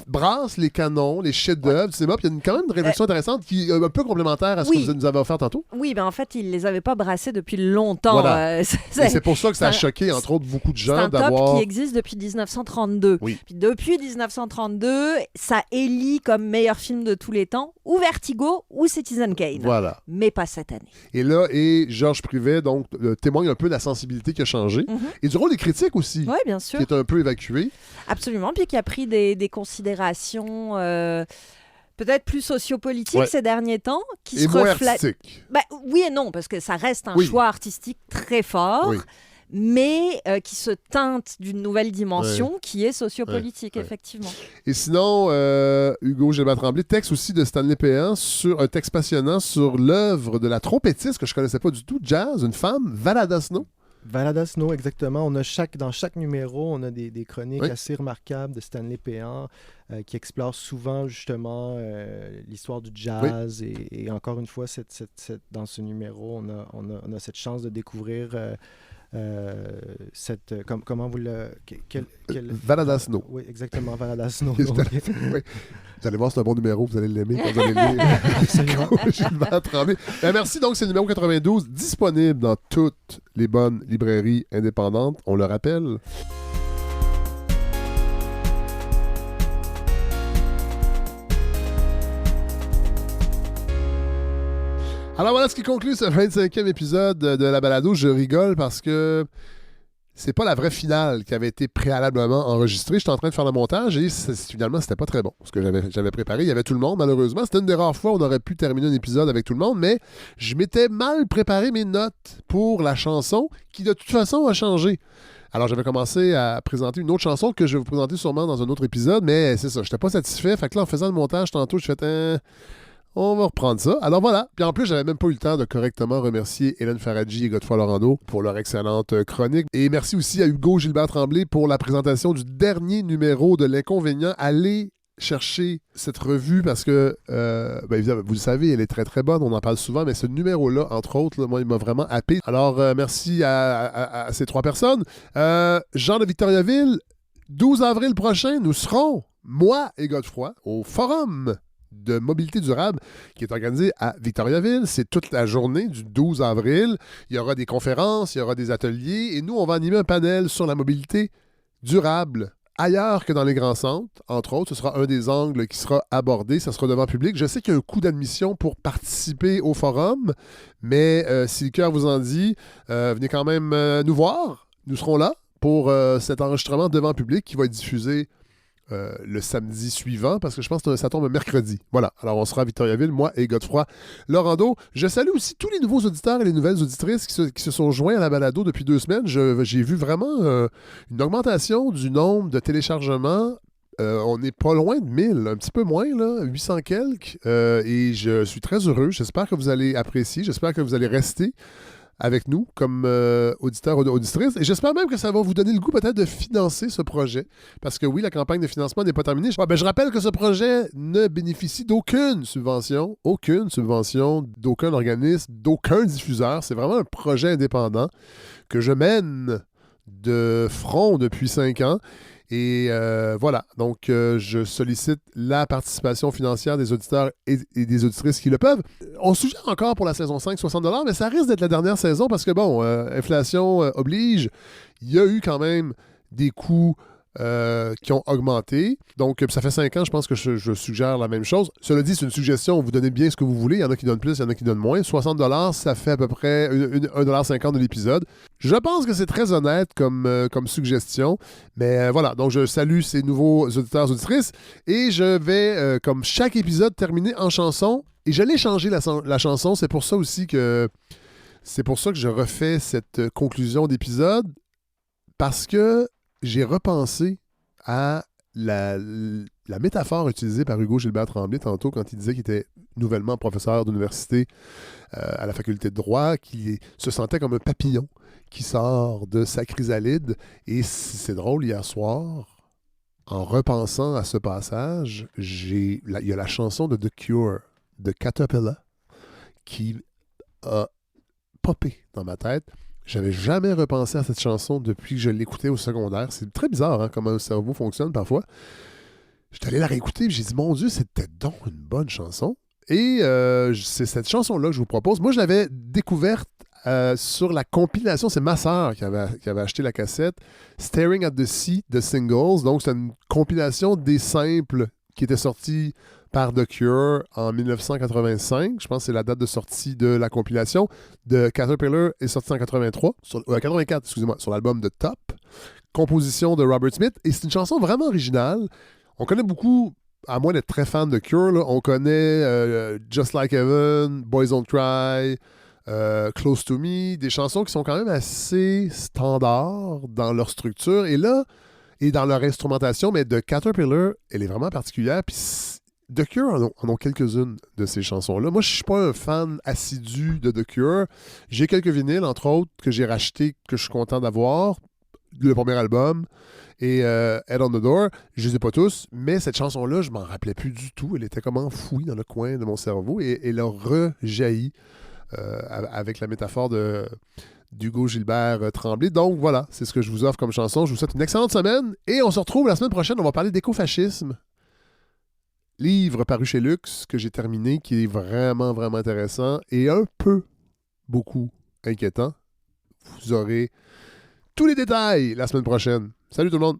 brasse les canons, les chefs-d'œuvre du cinéma, puis il y a quand même une réflexion intéressante qui est un peu complémentaire à ce que vous nous avez offert tantôt. Oui, en fait, il les avait pas brassés depuis longtemps. Voilà. Et c'est pour ça que ça a choqué, entre autres, beaucoup de gens d'avoir... C'est un top qui existe depuis 1932. Oui. Puis depuis 1932, ça élit comme meilleur film de tous les temps, ou Vertigo, ou Citizen Kane. Voilà. Mais pas cette année. Et là, Georges Privet, donc, témoigne un peu de la sensibilité qui a changé, et du rôle des critiques aussi. Oui, bien sûr. Qui est un peu évacué. Absolument, puis qui a pris des considérations peut-être plus sociopolitique ces derniers temps, qui et se moins reflète. artistique. Oui et non, parce que ça reste un choix artistique très fort. Mais qui se teinte d'une nouvelle dimension qui est sociopolitique, effectivement. Et sinon, Hugo Gilbert-Tremblay, texte aussi de Stanley Péan, sur un texte passionnant sur l'œuvre de la trompettiste que je ne connaissais pas du tout, jazz, une femme, Valada Snow. Valada Snow, exactement. On a dans chaque numéro, on a des chroniques assez remarquables de Stanley Péan qui explorent souvent justement l'histoire du jazz. Et encore une fois, dans ce numéro, on a cette chance de découvrir comment vous le... Valada Snow. Oui, exactement, Valada Snow. Vous allez voir, c'est un bon numéro, vous allez l'aimer quand vous allez le lire. Gilbert Tremblay. Merci, donc c'est le numéro 92, disponible dans toutes les bonnes librairies indépendantes, on le rappelle. Alors voilà ce qui conclut ce 25e épisode de la balado. Je rigole parce que c'est pas la vraie finale qui avait été préalablement enregistrée. J'étais en train de faire le montage et finalement, c'était pas très bon. Ce que j'avais préparé, il y avait tout le monde, malheureusement. C'était une des rares fois où on aurait pu terminer un épisode avec tout le monde, mais je m'étais mal préparé mes notes pour la chanson qui, de toute façon, a changé. Alors, j'avais commencé à présenter une autre chanson que je vais vous présenter sûrement dans un autre épisode, mais c'est ça, j'étais pas satisfait. Fait que là, en faisant le montage tantôt, je fais on va reprendre ça. Alors voilà. Puis en plus, j'avais même pas eu le temps de correctement remercier Hélène Faradji et Godefroy Lorando pour leur excellente chronique. Et merci aussi à Hugo Gilbert-Tremblay pour la présentation du dernier numéro de L'Inconvénient. Allez chercher cette revue parce que, évidemment, vous le savez, elle est très très bonne, on en parle souvent, mais ce numéro-là, entre autres, moi, il m'a vraiment happé. Alors, merci à ces trois personnes. Jean de Victoriaville, 12 avril prochain, nous serons, moi et Godefroy, au Forum de mobilité durable qui est organisé à Victoriaville. C'est toute la journée du 12 avril. Il y aura des conférences, il y aura des ateliers et nous, on va animer un panel sur la mobilité durable ailleurs que dans les grands centres. Entre autres, ce sera un des angles qui sera abordé. Ça sera devant public. Je sais qu'il y a un coût d'admission pour participer au forum, mais si le cœur vous en dit, venez quand même nous voir. Nous serons là pour cet enregistrement devant public qui va être diffusé le samedi suivant, parce que je pense que ça tombe mercredi. Voilà. Alors, on sera à Victoriaville, moi et Godefroy Lorando. Je salue aussi tous les nouveaux auditeurs et les nouvelles auditrices qui se sont joints à la balado depuis 2 semaines. J'ai vu vraiment une augmentation du nombre de téléchargements. On n'est pas loin de 1000, un petit peu moins, là, 800 quelques. Et je suis très heureux. J'espère que vous allez apprécier. J'espère que vous allez rester avec nous comme auditeurs ou auditrices. Et j'espère même que ça va vous donner le goût peut-être de financer ce projet. Parce que oui, la campagne de financement n'est pas terminée. Je rappelle que ce projet ne bénéficie d'aucune subvention d'aucun organisme, d'aucun diffuseur. C'est vraiment un projet indépendant que je mène de front depuis 5 ans. Et voilà, donc je sollicite la participation financière des auditeurs et des auditrices qui le peuvent. On suggère encore pour la saison 5 $60, mais ça risque d'être la dernière saison parce que, bon, inflation oblige. Il y a eu quand même des coûts qui ont augmenté. Donc, ça fait 5 ans, je pense que je suggère la même chose. Cela dit, c'est une suggestion. Vous donnez bien ce que vous voulez. Il y en a qui donnent plus, il y en a qui donnent moins. $60, ça fait à peu près $1,50 de l'épisode. Je pense que c'est très honnête comme suggestion. Mais voilà, donc je salue ces nouveaux auditeurs, auditrices. Et je vais, comme chaque épisode, terminer en chanson. Et je l'ai changé la chanson. C'est pour ça aussi que je refais cette conclusion d'épisode. Parce que j'ai repensé à la métaphore utilisée par Hugo Gilbert-Tremblay tantôt quand il disait qu'il était nouvellement professeur d'université à la faculté de droit, qui se sentait comme un papillon qui sort de sa chrysalide. Et c'est drôle, hier soir, en repensant à ce passage, il y a la chanson de The Cure, de Caterpillar, qui a popé dans ma tête. J'avais jamais repensé à cette chanson depuis que je l'écoutais au secondaire. C'est très bizarre, hein, comment un cerveau fonctionne parfois. J'étais allé la réécouter et j'ai dit, mon Dieu, c'était donc une bonne chanson. Et c'est cette chanson-là que je vous propose. Moi, je l'avais découverte sur la compilation. C'est ma sœur qui avait acheté la cassette. Staring at the Sea de Singles. Donc, c'est une compilation des simples qui était sortie par The Cure en 1985. Je pense que c'est la date de sortie de la compilation. De Caterpillar est sortie en 84, excusez-moi, sur l'album de Top. Composition de Robert Smith. Et c'est une chanson vraiment originale. On connaît beaucoup à moins d'être très fan de Cure, là, on connaît Just Like Heaven, Boys Don't Cry, Close to Me, des chansons qui sont quand même assez standards dans leur structure et dans leur instrumentation, mais de Caterpillar, elle est vraiment particulière. Puis The Cure en ont quelques-unes de ces chansons-là. Moi, je suis pas un fan assidu de The Cure. J'ai quelques vinyles, entre autres, que j'ai rachetés, que je suis content d'avoir. Le premier album et Head on the Door. Je les ai pas tous, mais cette chanson-là, je m'en rappelais plus du tout. Elle était comme enfouie dans le coin de mon cerveau et elle a rejailli avec la métaphore d'Hugo Gilbert Tremblay. Donc voilà, c'est ce que je vous offre comme chanson. Je vous souhaite une excellente semaine et on se retrouve la semaine prochaine. On va parler d'écofascisme. Livre paru chez Lux que j'ai terminé, qui est vraiment, vraiment intéressant et beaucoup inquiétant. Vous aurez tous les détails la semaine prochaine. Salut tout le monde!